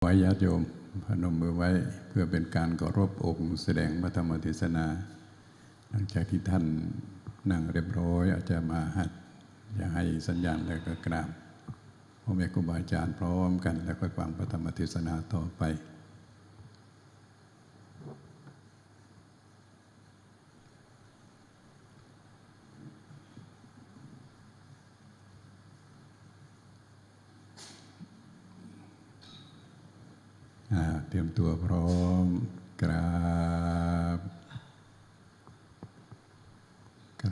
ไว้ญาติโยมพนมมือไว้เพื่อเป็นการเคารพองค์แสดงพระธรรมเทศนาหลังจากที่ท่านนั่งเรียบร้อยอาจจะมาหัดอย่าให้สัญญาณแล้วก็กราบพ่อแม่ครูบาอาจารย์พร้อมกันแล้วก็ฟังพระธรรมเทศนาต่อไปเตรียมตัวพร้อมกราบกร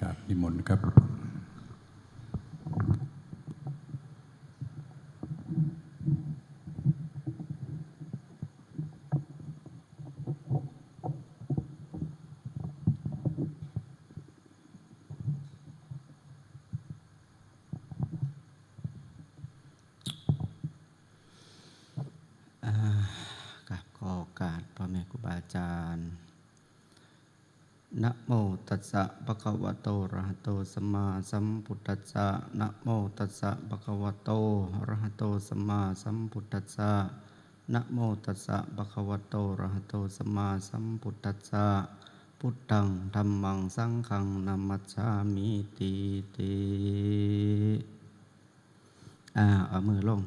าบนิมนต์ครับกับขอโอกาสพ่อแม่ครูบาอาจารย์นะโมตัสสะภะคะวะโตอะระหะโตสัมมาสัมพุทธัสสะนะโมตัสสะภะคะวะโตอะระหะโตสัมมาสัมพุทธัสสะนะโมตัสสะภะคะวะโตอะระหะโตสัมมาสัมพุทธัสสะพุทธังธัมมังสังฆังนัมมัสสามิติเอามือลง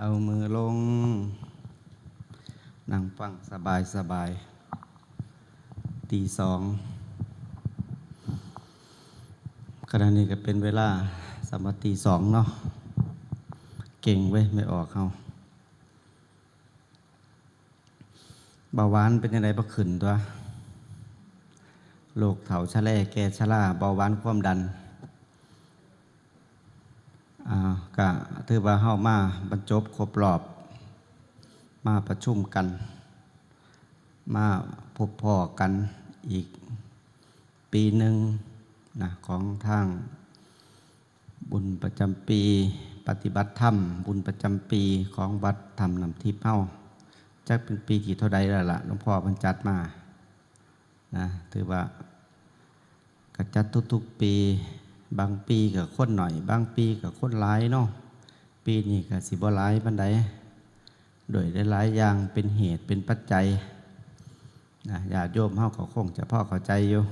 เอามือลงนั่งฟังสบายตีสองขณะนี้ก็เป็นเวลาสามตีสองเนาะเก่งเว้ยไม่ออกเขาเบาหวานเป็นยังไงบ่ขึ้นตัวโรคเถาชะแล่แก่ชะล่าเบาหวานความดันก็ถือว่าเฮามาบรรจบครบรอบมาประชุมกันมาพบพ่อกันอีกปีหนึ่งนะของทางบุญประจำปีปฏิบัติธรรมบุญประจำปีของวัดธรรมน้ำทิพย์เฮาจักเป็นปีที่เท่าใดแล้วล่ะหลวงพ่อเพิ่นจัดมานะถือว่าก็จัดทุกๆปีบางปีก็คนหน่อยบางปีก็คนหลายเนาะปีนี้ก็สิบ่หลายปานใดโดยได้หลายอย่างเป็นเหตุเป็นปัจจัยนะญาติโยมเฮาก็คงจะพอเข้าใจอยู่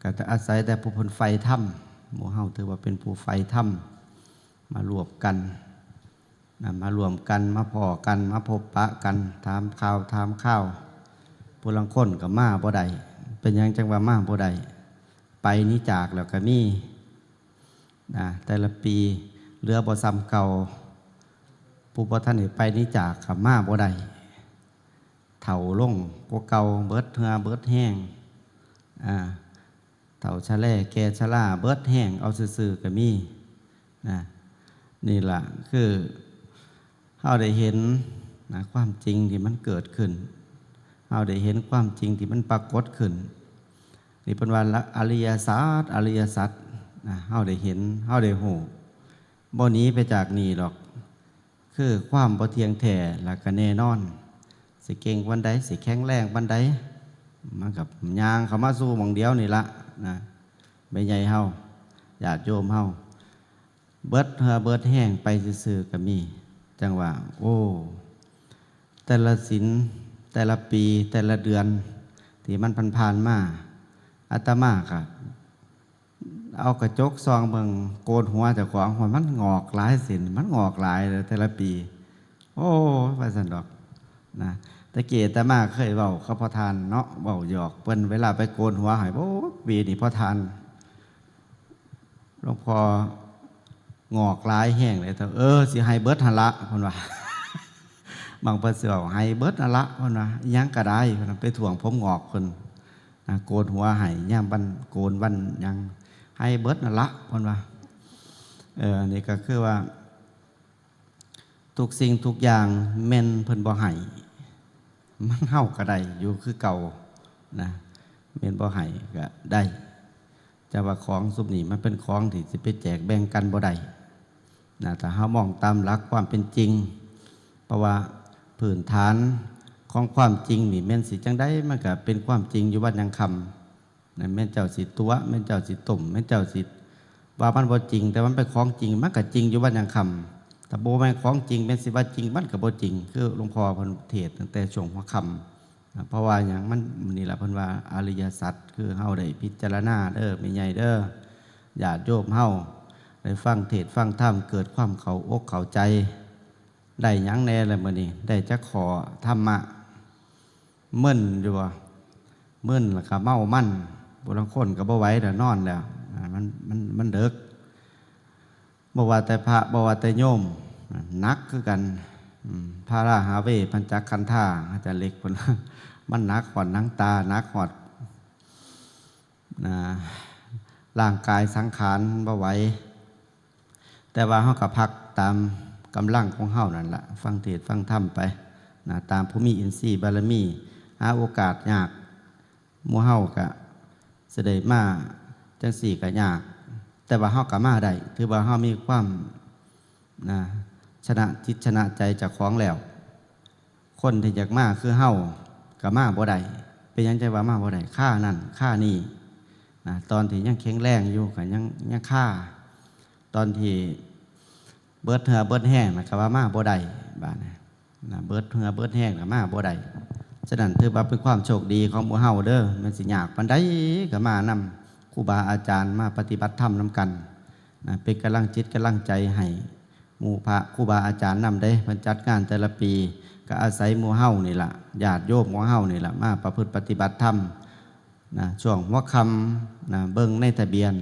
ก็จะอาศัยแต่ผู้เพิ่นไฟถ้ำหมู่เฮาถือว่าเป็นผู้ไฟถ้ำมารวมกันนะมารวมกันมาพอกันมาพบปะกันถามข่าวผู้ลางคนก็มาบ่ได้เป็นหยังจังว่ามาบ่ได้ไปนี้จากแล้วก็มีนะแต่ละปีเรือบ่ซ้ำเก่าผู้บ่ทันได้ไปนี้จากก็มาบ่ได้เฒ่าลงกว่าเก่าเบิดเหือเบิดแห้งเฒ่าชะแล่แก่ชะล่าเบิดแห้งเอาซื่อๆก็มีนะนี่ล่ะคือเฮาได้เห็นนะความจริงที่มันเกิดขึ้นเฮาได้เห็นความจริงที่มันปรากฏขึ้นนี่เป็นว่าอริยสัจนะเฮาได้เห็นเฮาได้ฮู้บ่หนีไปจากนี่หรอกคือความบ่เที่ยงแท้และก็แน่นอนสิเก่งวันใดสิแข็งแรงวันใดมันกับย่างเข้ามาสู่หม่องเดียวนี่ละนะไม่ใหญ่เฮาญาติโยมเฮาเบิดเหือเบิดแห้งไปซื่อๆก็มีจังว่าโอ้แต่ละศีลแต่ละปีแต่ละเดือนที่มันผ่านมาอาตมาค่ะเอากระจกซองเบิ่งโกนหัวเจ้าของหัวมันงอกหลายสินมันงอกหลายเลยแต่ละปีโอ้ว่าซั่นดอกนะตะเกียแต่มาเคยเว้าเขาพอทานเนาะเว้าหยอกเพิ่นเวลาไปโกนหัวให้โอ้ปีนี้พอทานหลวงพ่องอกหลายแห้งเลยแต่สิให้เบิดหั่นละเพิ่นว่า บางเพิ่นสิเอาให้เบิดหั่นละเพิ่นว่าอิหยังก็ได้เพิ่นไปถ่วงผมงอกเพิ่นนะโกนหัวให้ย่ามบันโกนวันยังให้เบิดนั่นละเพิ่นว่านี่ก็คือว่าทุกสิ่งทุกอย่างแม่นเพิ่นบ่ให้มันเฮาก็ได้อยู่คือเก่านะ เม่นบ่ให้ก็ได้แต่ว่าของสุมนี้มันเป็นของที่สิไปแจกแบ่งกันบ่ได้นะถ้าเฮามองตามหลักความเป็นจริงเพราะว่าพื้นฐานของความจริงนี่แม่นสิจังได้มันก็เป็นความจริงอยู่วัดยังคำนะแม่นเจ้าสิตัวแม่นเจ้าสิตุ่มแม่นเจ้าสิว่ามันบ่จริงแต่มันเป็นของจริงมันก็จริงอยู่วัดยังคำถ้าบ่แม่นของจริงแม่นสิว่าจริงมันก็บ่จริงคือหลวงพ่อเพิ่นเทศน์ตั้งแต่ช่วงหัวค่ำเพราะว่าอย่างมันนี่แหละเพิ่นว่าอริยสัจคือเฮาได้พิจารณาเด้อแม่ใหญ่เด้อญาติโยมเฮาได้ฟังเทศน์ฟังธรรมเกิดความเข้าอกเข้าใจได้หยังแน่แล้วมื้อนี้ได้จักขอธรรมะมึนอยู่บ่มึนแล้วก็เมามันบ่ลางคนก็บ่ไหวแล้วนอนแล้วมันดึกบ่ว่าแต่พระบ่ว่าแต่โยมหนักคือกันพาราหาเวปัญจขันธาอาจารย์เล็กพุ่นมันหนักหอดหนังตาหนักหอดร่างกายสังขารบ่ไหวแต่ว่าเฮาก็พักตามกำลังของเฮานั่นล่ะฟังเทศน์ฟังธรรมไปตามผู้มีอินทรีย์บารมีหาโอกาสยากหมู่เฮาก็สิได้มาจังซี่ก็ยากแต่ว่าเฮาก็มาได้ถือว่าเฮามีความชนะจิตชนะใจจากของแล้วคนที่อยากมาคือเฮาก็มาบ่ได้เป็นหยังใจว่ามาบ่ได้ค่านั่นค่านี่ตอนที่ยังแข็งแรงอยู่ก็ยังค่าตอนที่เบิดเหือเบิดแห้งก็ว่ามาบ่ได้บาดนี้เบิดเหือเบิดแห้งก็มาบ่ได้ฉะนั้นถือว่าเป็นความโชคดีของหมู่เฮาเด้อมันสิยากปานใดก็มานำครูบาอาจารย์มาปฏิบัติธรรมนำกันเป็นกำลังจิตกำลังใจให้หมู่พระครูบาอาจารย์นำได้เพิ่นจัดงานแต่ละปีก็อาศัยหมู่เฮานี่ล่ะญาติโยมของเฮานี่ล่ะมาประพฤติปฏิบัติธรรมช่วงหัวค่ำเบิ่งในทะเบียน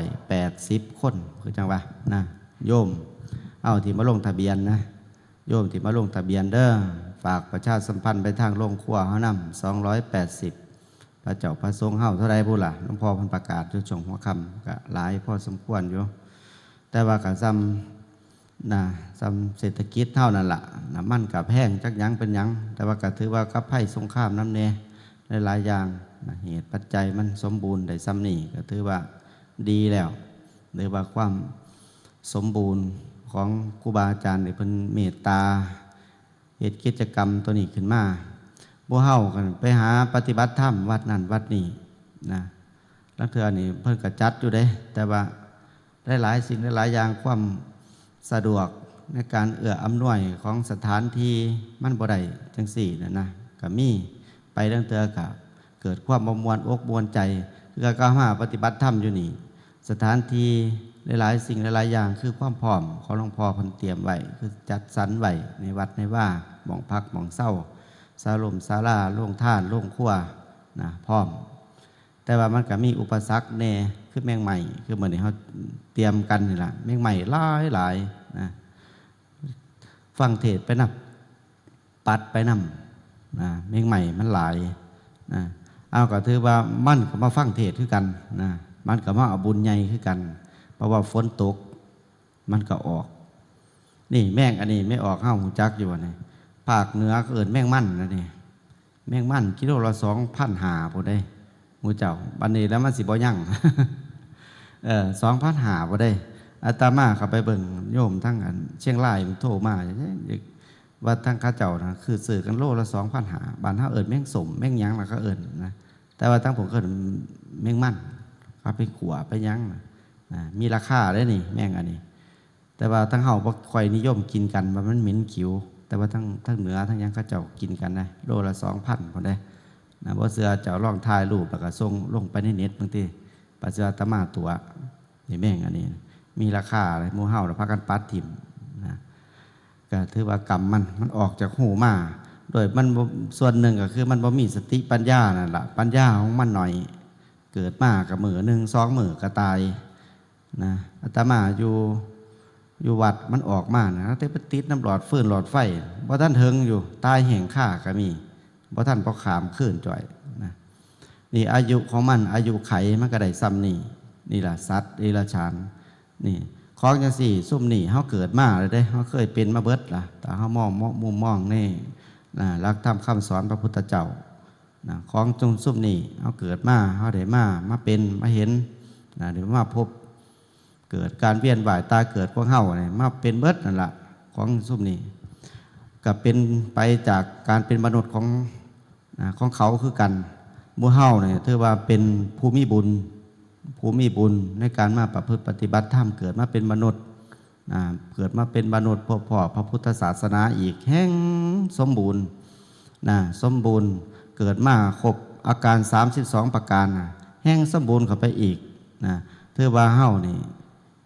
280คนคือจังว่าโยมเอาที่มาลงทะเบียนนะโยมที่มาลงทะเบียนเด้อฝากประชาสัมพันธ์ไปทางโรงครัวเฮานำ280พระเจ้าพระสงฆ์เฮาเท่าใดบุล่ะหลวงพ่อเพิ่นประกาศอยู่ช่วงหัวค่ำก็หลายพอสมควรอยู่แต่ว่าก็ซ้ำเศรษฐกิจเท่านั้นล่ะน้ำมันกับแพงจักหยังเป็นหยังแต่ว่าก็ถือว่ากับภัยสงครามน้ำเนหลายอย่างเหตุปัจจัยมันสมบูรณ์ได้ซ้ำนี่ก็ถือว่าดีแล้วหรือว่าความสมบูรณ์ของครูบาอาจารย์ที่เพิ่นเมตตาเหตุกิจกรรมตัวนี้ขึ้นมาบ่เฮากันไปหาปฏิบัติธรรมวัดนั่นวัดนี้ลังเทื่อนี่เพิ่นก็จัดอยู่เด้แต่ว่าหลายสิ่งหลายอย่างความสะดวกในการเอื้ออำนวยของสถานที่มันบ่ได้จังสี่นะก็มีไปเรื่องเตือกับเกิดความมวลอกมวลใจคือการมาปฏิบัติธรรมอยู่นี่สถานที่หลายๆสิ่งหลายๆอย่างคือความพร้อมของหลวงพ่อเพิ่นเตรียมไว้คือจัดสรรไว้ในวัดในว่าหม่องพักหม่องเศร้าศาลมศาลาโรงทานโรงครัวพร้อมแต่ว่ามันก็มีอุปสรรคแน่คือแมงใหม่คือเหมือนที่เขาเตรียมกันนี่แหละแมงใหม่หลายฟังเทศไปนำปัดไปนำแมงใหม่มันหลายเอาก็ถือว่ามันก็มาฟังเทศคือกันมันก็มาเอาบุญใหญ่คือกันเพราะว่าฝนตกมันก็ออกนี่แมงอันนี้ไม่ออกห้าหูจักอยู่นี่ภาคเหนือก็เอิ้นแมงมันนะนี่แมงมันกิโลละ2,500พอได้หมูเจ้าบันนี้แล้วมันสิบ่ยั่ง2,500พอได้อาตมาเข้าไปเบิ่งโยมทั้งอันเชียงรายมันโทรมาว่าทั้งข้าเจ้านะคือซื้อกันโลละ2,500บ้านเฮาเอิ้นแมงสมแมงหยังล่ะก็เอิ้นแต่ว่าทั้งผมก็เอิ้นแมงมันเขาไปขัวไปหยังมีราคาได้นี่แมงอันนี้แต่ว่าทั้งเฮาบ่ค่อยนิยมกินกันว่ามันเหม็นขิวแต่ว่าทั้งเหนือทั้งหยังข้าเจ้ากินกันนะโลละ 2,000 พอได้บ่เสือเจ้าลองถ่ายรูปแล้วก็ส่งลงไปในเน็ตบางทีปัจจุบันตมาตัวนี่แม่งอันนี้มีราคาอะไรหมู่เฮาแล้วพากันปัดถิ่มก็ถือว่ากรรมมันออกจากหูมาโดยมันส่วนหนึ่งก็คือมันบ่มีสติปัญญานั่นล่ะปัญญาของมันหน่อยเกิดมากับมือ1 2มือก็ตายอาตมาอยู่วัดมันออกมาแต่ไปติดน้ำหลอดฟืนหลอดไฟบ่ท่านเทิงอยู่ตายแห่งฆ่าก็มีบ่ท่านพอขามขึ้นจ่อยนี่อายุของมันอายุไขมันก็ได้ซ้ำนี่ล่ะสัตว์เดรัจฉานนี่ของจังซี่ซุ่มนี่เฮาเกิดมาเลยเด้เฮาเคยเป็นมาเบิดล่ะแต่เฮามองมุมมองนี่หลักธรรมคำสอนพระพุทธเจ้า นะของจงซุ่มนี่เขาเกิดมาเขาได้มาเป็นมาเห็นนะหรือมาพบเกิดการเวียนว่ายตายเกิดของเฮาเนี่ยมาเป็นเบิดนั่นแหละของซุ่มนี่ก็เป็นไปจากการเป็นมนุษย์ของเขาคือกันหมู่เฮาเนี่ยถือว่าเป็นภูมิบุญในการมาประพฤติปฏิบัติธรรมเกิดมาเป็นมนุษย์เกิดมาเป็นมนุษย์พ่อพระพุทธศาสนาอีกแห่งสมบูรณ์สมบูรณ์เกิดมาครบอาการ32ประการแห่งสมบูรณ์เข้าไปอีกถือว่าเฮานี่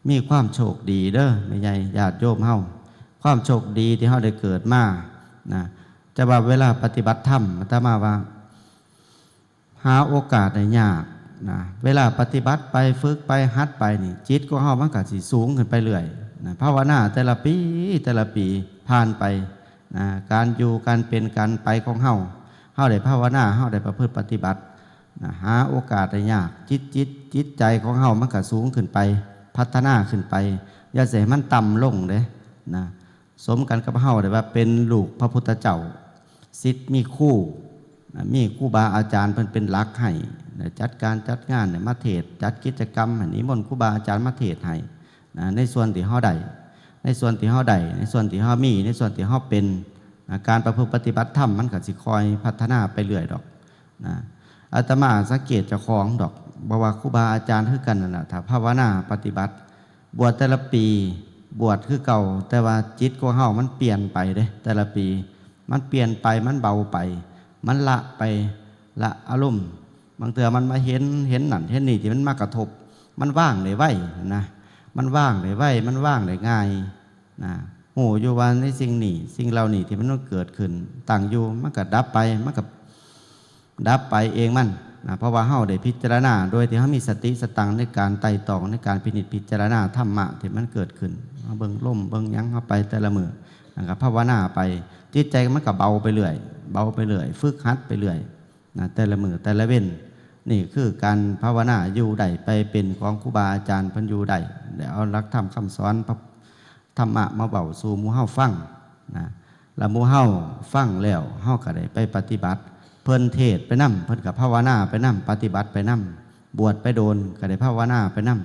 มีความโชคดีเด้อแม่ใหญ่ญาติโยมเฮาความโชคดีที่เฮาได้เกิดมาแต่ว่าเวลาปฏิบัติธรรมอาตมาว่าหาโอกาสได้ยากเวลาปฏิบัติไปฝึกไปหัดไปนี่จิตของเฮามันก็สิสูงขึ้นไปเรื่อยภาวนาแต่ละปีผ่านไปการอยู่การเป็นการไปของเฮาได้ภาวนาเฮาได้ประพฤติปฏิบัติหาโอกาสได้ยากจิตใจของเฮามันก็สูงขึ้นไปพัฒนาขึ้นไปอย่าเสียมันต่ำลงเด้สมกันกับเฮาได้ว่าเป็นลูกพระพุทธเจ้าศิษย์มีครูบาอาจารย์เป็นหลักให้จัดการจัดงานมาเทศจัดกิจกรรมนิมนต์ครูบาอาจารย์มาเทศให้ในส่วนที่เฮาได้ในส่วนที่เฮามีในส่วนที่เฮาเป็นการประพฤติปฏิบัติธรรมมันก็สิคอยพัฒนาไปเรื่อยดอกอาตมาสังเกตเจ้าของดอกบอกว่าครูบาอาจารย์คือกันนั่นแหละถ้าภาวนาปฏิบัติบวชแต่ละปีบวชคือเก่าแต่ว่าจิตของเฮามันเปลี่ยนไปเด้แต่ละปีมันเปลี่ยนไปมันเบาไปมันละไปละอารมณ์บางเทื่อมันมาเห็นนั่นเห็นนี่ที่มันมากระทบมันว่างเลยไว้มันว่างเลยไว้มันว่างเลยง่ายโหอยู่ว่าในสิ่งเหล่านี้ที่มันต้องเกิดขึ้นตั้งอยู่มันก็ดับไปเองมันเพราะว่าเฮาได้พิจารณาโดยที่เฮามีสติสตังในการไต่ตองในการพิจารณาธรรมะที่มันเกิดขึ้นเบิ่งลมเบิ่งหยังเข้าไปแต่ละมือภาวนาไปจิตใจมันก็เบาไปเรื่อยฝึกหัดไปเรื่อยแต่ละมือแต่ละเว้นนี่คือการภาวนาอยู่ได้ไปเป็นของครูบาอาจารย์เพิ่นอยู่ได้แล้วเอาหลักธรรมคำสอนธรรมะมาเบาสู่หมู่เฮาฟังแล้วหมู่เฮาฟังแล้วเฮาก็ได้ไปปฏิบัติเพิ่นเทศไปนั่มเพิ่นกับภาวนาไปนั่มปฏิบัติไปนั่มบวชไปโดนก็ได้ภาวนาไปนั่ม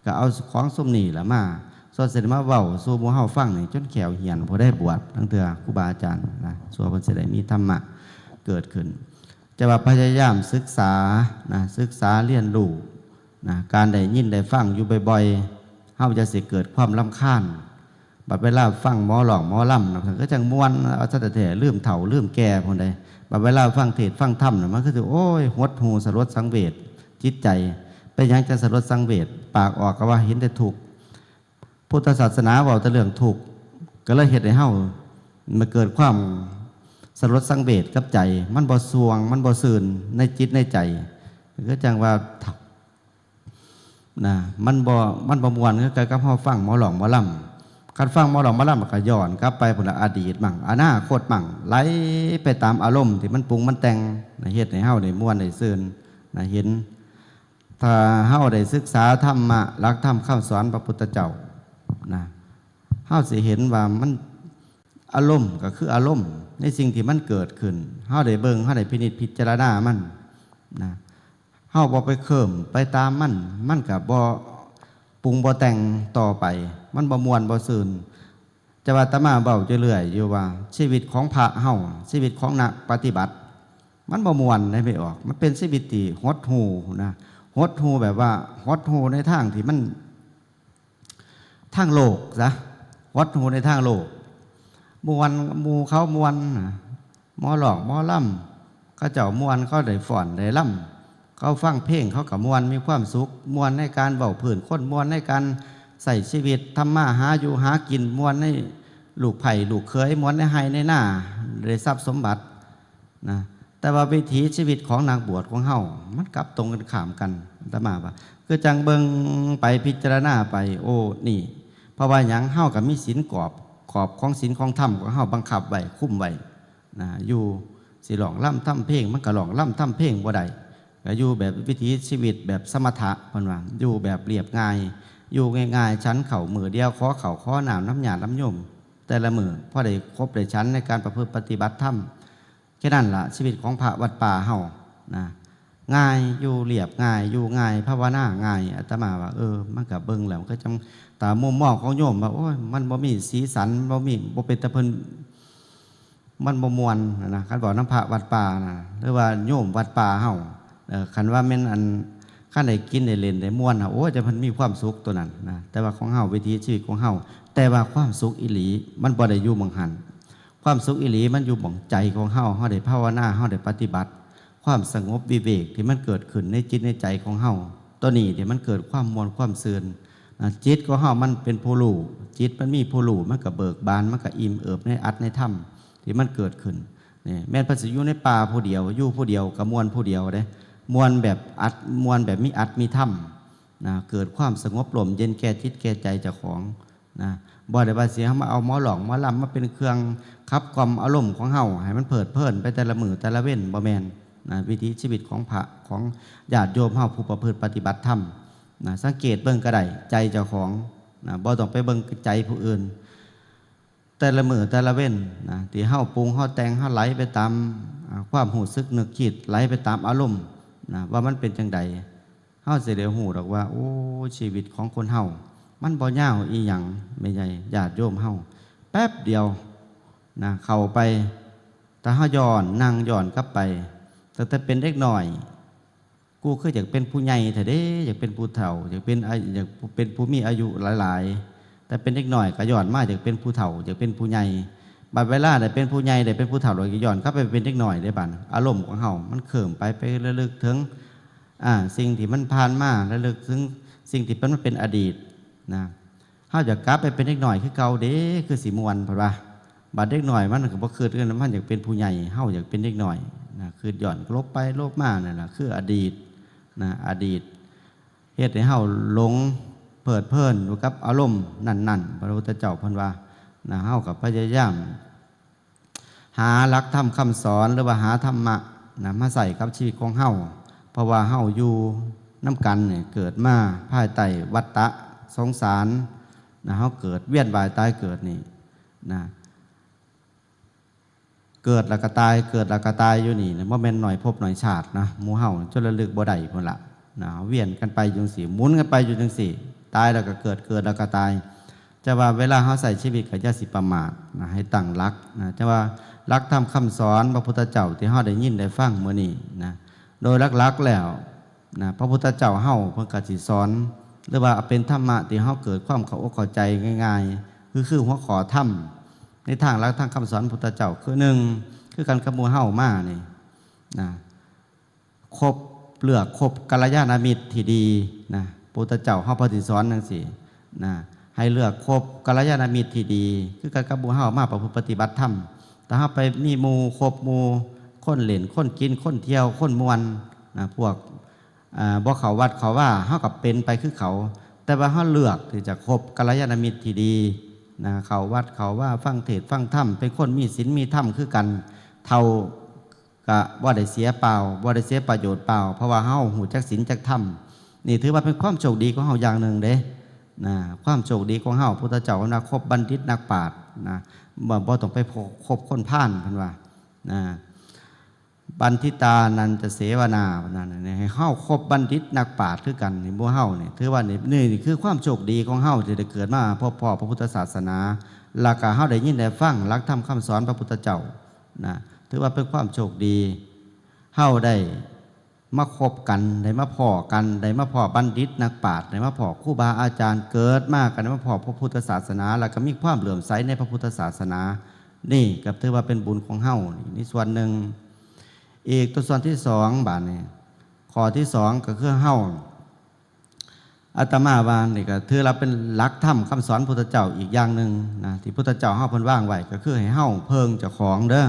ก็เอาของสมนี่แหละมาส่วนเสร็จมาเว้าสู่หมู่เฮาฟังนี่จนแขวเหียนพอได้บวชทั้งเถื่อครูบาอาจารย์ส่วนเพิ่นสิได้มีธรรมะเกิดขึ้นจะว่าพยายามศึกษาเรียนรู้การได้ยินได้ฟังอยู่บ่อยๆเฮาจะสิเกิดความรำคาญบัดเวลาฟังหมอหลอกหมอลำก็จังม่วนเอาซะแต่ลืมเฒ่าลืมแก่พุ่นใดบัดเวลาฟังเทศฟังธรรมมันก็คือโอ้ยหดหูสลดสังเวชจิตใจเป็นหยังจะสลดสังเวชปากออกก็ว่าเห็นแต่ทุกข์พุทธศาสนาเว้าแต่เรื่องทุกข์ก็เลยเฮ็ดให้เฮามาเกิดความสลดสังเวชกับใจมันบ่สวงมันบ่ซื่นในจิตในใจก็จังว่ามันบ่ม่วนคือกับเฮาฟังหมอหลอกหมอลำคันฟังหมอหลอกหมอลำก็ย้อนกลับไปพุ่นละอดีตมั่งอนาคตมั่งไหลไปตามอารมณ์ที่มันปรุงมันแต่งเฮ็ดให้เฮาได้ม่วนได้ซื่นเห็นถ้าเฮาได้ศึกษาธรรมะหลักธรรมคำสอนพระพุทธเจ้าเฮาสิเห็นว่ามันอารมณ์ก็คืออารมณ์ในสิ่งที่มันเกิดขึ้นเฮาได้เบิ่งเฮาได้พิจารณามันเฮาบ่ไปเคิ่มไปตามมันก็บ่ปรุงบ่แต่งต่อไปมันบ่ม่วนบ่ซื่นจะว่าอาตมาเว้าเรื่อยอยู่ว่าชีวิตของพระเฮาชีวิตของนักปฏิบัติมันบ่ม่วนได้ไม่ออกมันเป็นชีวิตที่หดหู่หดหู่แบบว่าหดหู่ในทางที่มันทางโลกซะหดหู่ในทางโลกมวนหมู่เขามวนหมอหลอกหมอล่ำเขาเจ้ามวนเขาได้ฟ้อนได้ล่ำเขาฟังเพลงเขากับมวนมีความสุขมวนในการเบาผื่นคนมวนในการใส่ชีวิตทำมาหาอยู่หากินมวนในลูกไผ่ลูกเคยมวนในไฮในหน้าได้ทรัพย์สมบัติแต่ว่าวิถีชีวิตของนางบวชของเฮามันกลับตรงกันข้ามกันแต่มาว่าคือจังเบิงไปพิจารณาไปโอ้นี่เพราะว่าหยังเฮากับมีศีลขอบของศีลของธรรมของเฮาบังคับไว้คุ้มไว้อยู่สิหลองล่ำทำเพลงมันก็หลองล่ำทำเพลงบ่ได้ก็อยู่แบบวิถีชีวิตแบบสมถะเพิ่นว่าอยู่แบบเรียบง่ายอยู่ง่ายๆชั้นเข่ามือเดียวขอเข่าขอน้ำหยาดน้ำยมแต่ละมือพอได้ครบได้ชั้นในการประพฤติปฏิบัติธรรม แค่นั้นล่ะชีวิตของพระวัดป่าเฮานะง่ายอยู่เรียบง่ายอยู่ง่ายภาวนาง่ายอาตมาว่ามันก็เบิ่งแล้วก็จังตามมุมมองของโยมว่าโอ้ยมันบ่มีสีสันบ่เป็นตะเพิ่นมันบ่ม่วนนะคันบอกน้ำพระวัดป่านะหรือว่าโยมวัดป่าเฮาคันว่าแม่นอันคันได้กินได้เล่นได้ม่วนโอ้ยจะมันมีความสุขตัวนั้นนะแต่ว่าของเฮาวิถีชีวิตของเฮาแต่ว่าความสุขอีหลีมันบ่ได้อยู่หม้องหันความสุขอีหลีมันอยู่หม้องใจของเฮาได้ภาวนาเฮาได้ปฏิบัติความสงบวิเวกที่มันเกิดขึ้นในจิตในใจของเฮาตัวนี้ที่มันเกิดความมวลความซื่นจิตของเฮามันเป็นผู้รู้จิตมันมีผู้รู้มันก็เบิกบานมันก็อิ่มเอิบในอัตในธรรมที่มันเกิดขึ้นนี่แม่นพระสิอยู่ในป่าผู้เดียวอยู่ผู้เดียวกับมวลผู้เดียวเด้มวลแบบอัดมวลแบบมีอัดมีธรรมนะเกิดความสงบลมเย็นแก่จิตแก่ใจเจ้าของนะบ่ได้ว่าเสียมาเอาหมอหลองหมอลำมาเป็นเครื่องขับกล่อมอารมณ์ของเฮาให้มันเพิดเพลินไปแต่ละมือแต่ละเว้นบ่แม่นนะวิถีชีวิตของพระของญาติโยมเฮาผู้ประพฤติปฏิบัติธรรมนะสังเกตเบิ่งก็ได้ใจเจ้าของนะบ่ต้องไปเบิ่งใจผู้อื่นแต่ละมือแต่ละเว้นนะที่เฮาปรุงเฮาแต่งเฮาไหลไปตามความหูซึกนึกคิดไหลไปตามอารมณ์นะว่ามันเป็นจังใดเฮาสิได้ฮู้ดอกว่าโอ้ชีวิตของคนเฮามันบ่ยาวอีหยังไม่ใหญ่ญาติโยมเฮาแป๊บเดียวนะเข้าไปแต่เฮาย้อนนั่งย้อนกลับไปตั้งแต่เป็นเด็กน้อยกูคืออยากเป็นผู้ใหญ่แท้เด้อยากเป็นผู้เฒ่าอยากเป็นผู้มีอายุหลายๆแต่เป็นเด็กน้อยก็ย้อนมาอยากเป็นผู้เฒ่าอยากเป็นผู้ใหญ่บัดเวลาได้เป็นผู้ใหญ่ได้เป็นผู้เฒ่าเราก็ย้อนกลับไปเป็นเด็กน้อยได้บัดอารมณ์ของเฮามันเขิมไประลึกถึงสิ่งที่มันผ่านมาระลึกถึงสิ่งที่มันเป็นอดีตนะเฮาอยากกลับไปเป็นเด็กน้อยคือเก่าเด้คือสิม่วนพุ่นว่าบัดเด็กน้อยมันก็บ่คิดกันมันอยากเป็นผู้ใหญ่เฮาอยากเป็นเด็กน้อยนะคือย้อนลบไปลบมานั่นล่ะคืออดีตนะอดีตเฮ็ดให้เฮาหลงเพิดเพลินอยู่กับอารมณ์นั่นๆพระพุทธเจ้าเพิ่นว่านะเฮาก็พยายามหาหลักธรรมคำสอนหรือว่าหาธรรมะนะมาใส่กับชีวิตของเฮาเพราะว่าเฮาอยู่น้ำกันเนี่ยเกิดมาภายใต้วัฏฏะสงสารนะเฮาเกิดเวียนว่ายตายเกิดนี่นะเกิดแล้วก็ตายเกิดแล้วก็ตายอยู่นี่นะบ่แม่นหน่อยพบหน่อยชาตินะหมู่เฮาจนระลึกบ่ได้พุ่นละนะเวียนกันไปจังซี่หมุนกันไปอยู่จังซี่ตายแล้วก็เกิดเกิดแล้วก็ตายจะว่าเวลาเฮาใส่ชีวิตก็อย่าสิประมาทนะให้ตั้งหลักนะจะว่าหลักธรรมคำสอนพระพุทธเจ้าที่เฮาได้ยินได้ฟังมื้อนี้นะโดยหลักๆแล้วนะพระพุทธเจ้าเฮาเพิ่นก็สิสอนหรือว่าเป็นธรรมะที่เฮาเกิดความเข้าอกเข้าใจง่ายๆคือหัวข้อธรรมในทางหลักทางคำสอนพุทธเจ้าคือหนึ่งคือการกระมูเฮ้ามานี่นะคบเลือกคบกัลยาณมิตรที่ดีนะพุทธเจ้าเฮ้าพระติสอนนั่นสินะให้เลือกคบกัลยาณมิตรที่ดีคือการกระมูเฮ้ามาประพฤติปฏิบัติธรรมแต่เฮ้าไปมีหมู่คบหมู่คนเล่นคนกินคนเที่ยวคนมวนนะพวกบ่เขาวัดเขาว่าเฮ้ากับเป็นไปคือเขาแต่ว่าเฮ้าเลือกที่จะคบกัลยาณมิตรที่ดีนะเขาวัดเขาว่าฟังเทศฟังธรรมเป็นคนมีศีลมีธรรมคือกันเท่ากะว่าได้เสียเปล่าว่าได้เสียประโยชน์เปล่าเพราะว่าเฮาหูจักศีลจักธรรมนี่ถือว่าเป็นความโชคดีของเฮาอย่างหนึ่งเด้นะความโชคดีของเฮาพุทธเจ้านะคบบัณฑิตนักปราชญ์นะบ่ต้องไปคบคนพาลเพิ่นว่านะบัณฑิตานันจะเสวนานั่นให้เฮาคบบัณฑิตนักปราชญ์คือกันนี่บ่เฮานี่ถือว่านี่คือความโชคดีของเฮาที่ได้เกิดมาพบพ่อพระพุทธศาสนาแล้วก็เฮาได้ยินได้ฟังหลักธรรมคำสอนพระพุทธเจ้านะถือว่าเป็นความโชคดีเฮาได้มาคบกันได้มาพ้อกันได้มาพ้อบัณฑิตนักปราชญ์ได้มาพ้อครูบาอาจารย์เกิดมากันได้มาพ้อพระพุทธศาสนาแล้วก็มีความเหลื่อมใสในพระพุทธศาสนานี่ก็ถือว่าเป็นบุญของเฮานี่ส่วนหนึ่งอีกตัวส่วนที่สองบาทนี่ข้อที่สองก็คือเฮาอาตมาว่านี่ก็ถือเราเป็นหลักธรรมคำสอนพุทธเจ้าอีกอย่างหนึ่งนะที่พุทธเจ้าเฮาเพิ่นวางไว้ก็คือให้เฮาเพิงเจ้าของเด้อ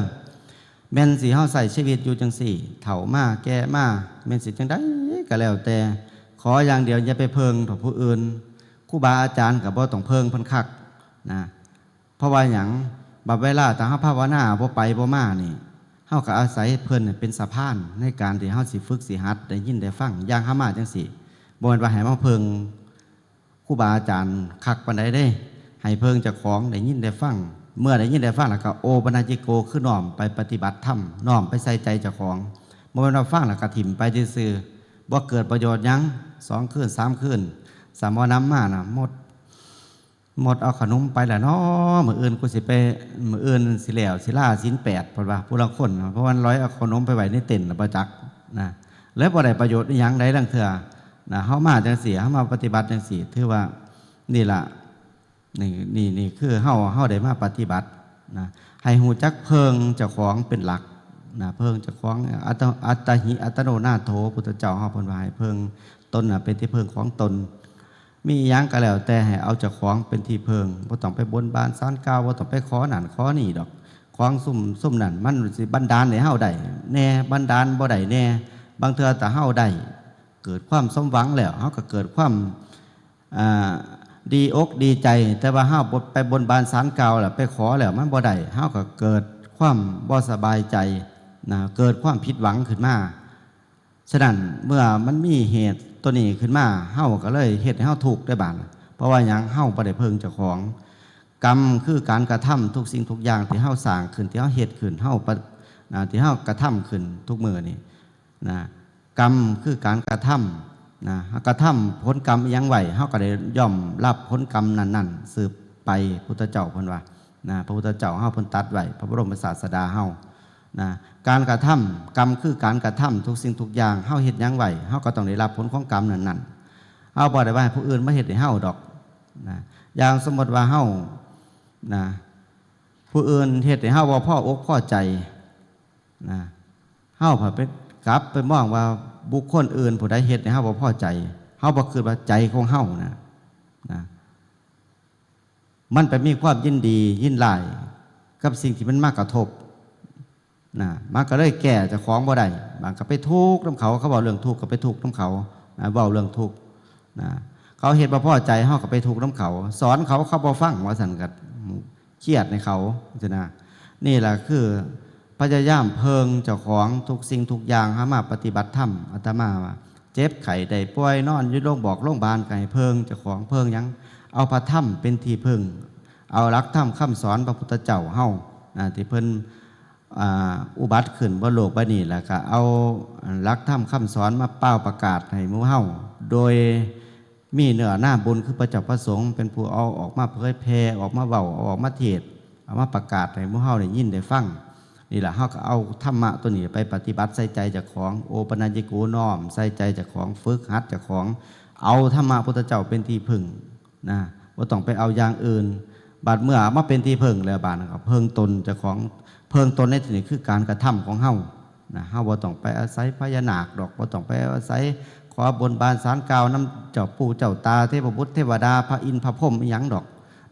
แม่นสิเฮาใส่ชีวิตอยู่จังสี่เฒ่ามาแก่มาแม่นสิจังได๋ก็แล้วแต่ขออย่างเดียวอย่าไปเพิงต่อผู้อื่นครูบาอาจารย์ก็บ่ต้องเพิงเพิ่นคักนะเพราะว่าหยังบัดเวลาถ้าเฮาภาวนาบ่ไปบ่มานี่เฮาก็อาศัยเพิ่นเป็นสะพานในการที่เฮาสิฝึกสิหัดได้ยินได้ฟังอย่างเฮามาจังซี่บ่แม่นว่าให้มาเพิงครูบาอาจารย์คักปานใดเด้ให้เพิงเจ้าของได้ยินได้ฟัง เมื่อได้ยินได้ฟังแล้วก็โอปนัญญิโกคือน้อมไปปฏิบัติธรรมน้อมไปใส่ใจเจ้าของเมื่อเราฟังแล้วก็ถิ่มไปซื่อๆบ่เกิดประโยชน์หยัง2 คืน 3 คืนสามวันน้ำมาน่ะหมดเอาขนมไปแล้วเนาะมื้ออื่นกูสิไปมื้ออื่นสิแล้วสิลาศีล8เพิ่นว่าผู้ละคนเพราะว่าร้อยเอาขนมไปไว้ในเต็นท์ประจักษ์นะแล้วบ่ได้ประโยชน์อีหยังใดลังเทื่อนะเฮามาจังซี่เฮามาปฏิบัติจังซี่ถือว่านี่ล่ะนี่คือเฮาได้มาปฏิบัตินะให้ฮู้จักเพิงเจ้าของเป็นหลักนะเพิงเจ้าของอัตตหิอัตโนนาโถพุทธเจ้าเฮาเพิ่นว่าให้เพิงตนน่ะเป็นที่เพิงของตนมีหยังก็แล้วแต่ให้เอาเจ้าของเป็นที่เพิงบ่ต้องไปบนบานศาลกล่าวบ่ต้องไปขอนั่นขอนี่ดอกของซุ่มนั่นมันสิบันดาลให้เฮาได้แน่บันดาลบ่ได้แน่บางเทื่อแต่เฮาได้เกิดความสมหวังแล้วเฮาก็เกิดความดีอกดีใจแต่ว่าเฮาไปบนบานศาลกล่าวแล้วไปขอแล้วมันบ่ได้เฮาก็เกิดความบ่สบายใจนะเกิดความผิดหวังขึ้นมาฉะนั้นเมื่อมันมีเหตุตัวนี้ขึ้นมาเฮาก็เลยเฮ็ดให้เฮาทุกข์ได้บาดเพราะว่าหยังเฮาบ่ได้เพิ่งเจ้าของกรรมคือการกระทำทุกสิ่งทุกอย่างที่เฮาสร้างขึ้นที่เฮาเฮ็ดขึ้นเฮาที่เฮากระทำขึ้นทุกมื้อนี่นะกรรมคือการกระทำนะกระทำผลกรรมยังไหวเฮาก็ได้ย่อมรับผลกรรมนั้นๆสืบไปพุทธเจ้าเพิ่นว่านะพระพุทธเจ้าเฮาเพิ่นตัดไว้พระบรมศาสดาเฮานะการกระทำกรรมคือการกระทำทุกสิ่งทุกอย่างเฮาเฮ็ดยังไหวเฮาก็ต้องได้รับผลของกรรมนั้นๆเฮาบ่ได้ว่าให้ผู้อื่นมาเฮ็ดให้เฮาดอกนะอย่างสมมติว่าเฮานะผู้อื่นเฮ็ดให้เฮาบ่พออกพอใจนะเฮาพอไปกลับไปมองว่าบุคคลอื่นผู้ใดเฮ็ดให้เฮาบ่พอใจเฮาบ่คิดว่าใจของเฮานะมันไปมีความยินดียินไล่กับสิ่งที่มันมากระทบนะมันก็เลยแก้เจ้าของบ่ได้บางก็ไปทุกข์นำเขาเว้าเรื่องทุกข์ก็ไปทุกข์นำเขาเว้าเรื่องทุกข์นะเขาเฮ็ดบ่พอใจเฮาก็ไปทุกข์นำเขาสอนเขาบ่ฟังว่าซั่นก็เครียดในเขาจังนะนี่ล่ะคือพยายามเพิงเจ้าของทุกสิ่งทุกอย่างหามาปฏิบัติธรรมอาตมาว่าเจ็บไข้ได้ป่วยนอนอยู่โรงพยาบาลก็ให้เพิงเจ้าของเพิงหยังเอาพระธรรมเป็นที่พึ่งเอาหลักธรรมคำสอนพระพุทธเจ้าเฮาที่เพิ่นอุบัติขึ้นบนโลกใบนี้แหละก็เอาหลักธรรมคำสอนมาเป้าประกาศให้หมู่เฮาโดยมีเนื้อหน้าบุญคือพระเจ้าพระสงฆ์เป็นผู้เอาออกมาเผยแผ่ออกมาเว้าออกมาเทศเอามาประกาศให้หมู่เฮาได้ยินได้ฟังนี่แหละเฮาก็เอาธรรมะตัวนี้ไปปฏิบัติใส่ใจเจ้าของโอปนัญญิโกน้อมใส่ใจเจ้าของฝึกหัดเจ้าของเอาธรรมะพุทธเจ้าเป็นที่พึ่งนะบ่ต้องไปเอาอย่างอื่นบาดเมื่อมาเป็นที่พึ่งแล้วบาดนะครับเพิ่งตนเจ้าของเพิ่งตนในที่นี้คือการกระทำของเฮานะเฮาบ่ต้องไปอาศัยพญานาคดอกบ่ต้องไปอาศัยขอบนบานศาลกล่าวน้ำเจ้าปู่เจ้าตาเทพบุตรเทวดาพระอินทร์พระพรหมอีหยังดอก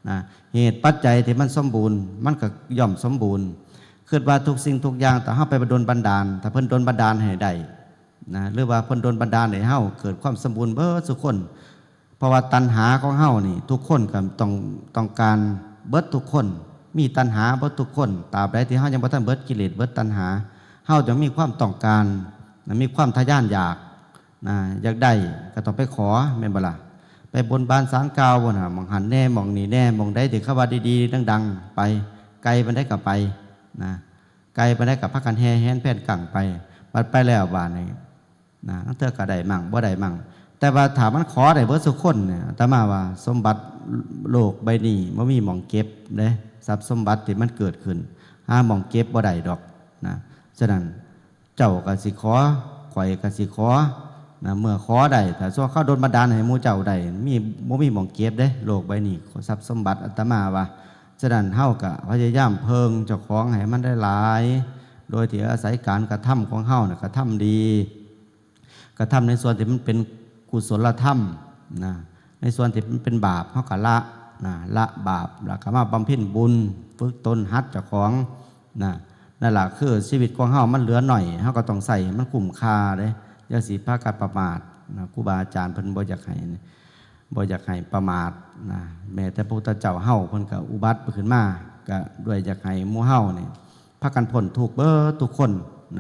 นะเหตุปัจจัยที่มันสมบูรณ์มันก็ย่อมสมบูรณ์คิดว่าทุกสิ่งทุกอย่างแต่เฮาไปดลบันดาลถ้าเพิ่นดลบันดาลให้ได้นะหรือว่าเพิ่นดลบันดาลให้เฮาเกิดความสมบูรณ์เบิดทุกคนเพราะว่าตัณหาของเฮานี่ทุกคนก็ต้องการเบิดทุกคนมีตัณหาเบิดทุกคนตราบใดที่เฮายังบ่ทันเบิดกิเลสเบิดตัณหาเฮาจะมีความต้องการมีความทะยานอยากอยากได้ก็ต้องไปขอแม่นบ่ล่ะไปบนบานศาลกล่าวบ่น่ะมองหันแน่มองนี่แน่มองได้ที่เขาว่าดีๆดังๆไปไกลมันได้ก็ไปนะไกลไปได้กับพระกันแห่แห่นแผ่นกั่งไปบัดไปแล้วบาดนี้นะทั้งเทื่อก็ได้มั่งบ่ได้มั่งแต่ว่าถามมันขอได้เบิดทุกคนเนี่ยอาตมาว่าสมบัติโลกใบนี้บ่มีหม่องเก็บเด้ทรัพย์สมบัติที่มันเกิดขึ้นหาหม่องเก็บบ่ได้ดอกนะฉะนั้นเจ้าก็สิขอข่อยก็สิขอนะเมื่อขอได้ถ้าซั่วเขาโดนบันดาลให้หมู่เจ้าได้มีบ่มีหม่องเก็บเด้โลกใบนี้ทรัพย์สมบัติอาตมาว่าฉะนั้นเฮาก็พยายามเพิงเจ้าของให้มันได้หลายโดยที่อาศัยการกระทำของเฮาน่ะกระทำดีกระทำในส่วนที่มันเป็นกุศลธรรมนะในส่วนที่มันเป็นบาปเฮาก็ละบาปแล้วก็มาบำเพ็ญบุญฝึกตนหัดเจ้าของนั่นล่ะคือชีวิตของเฮามันเหลือหน่อยเฮาก็ต้องใส่มันคุ้มค่าเด้อย่าสิพากันประมาทครูบาอาจารย์เพิ่นบ่อยากให้ประมาทนะแม้แต่พระพุทธเจ้าเฮาเพิ่นก็อุบัติขึ้นมาก็ด้วยอยากให้หมู่เฮานี่พากันพ้นทุกข์เบิดทุกคน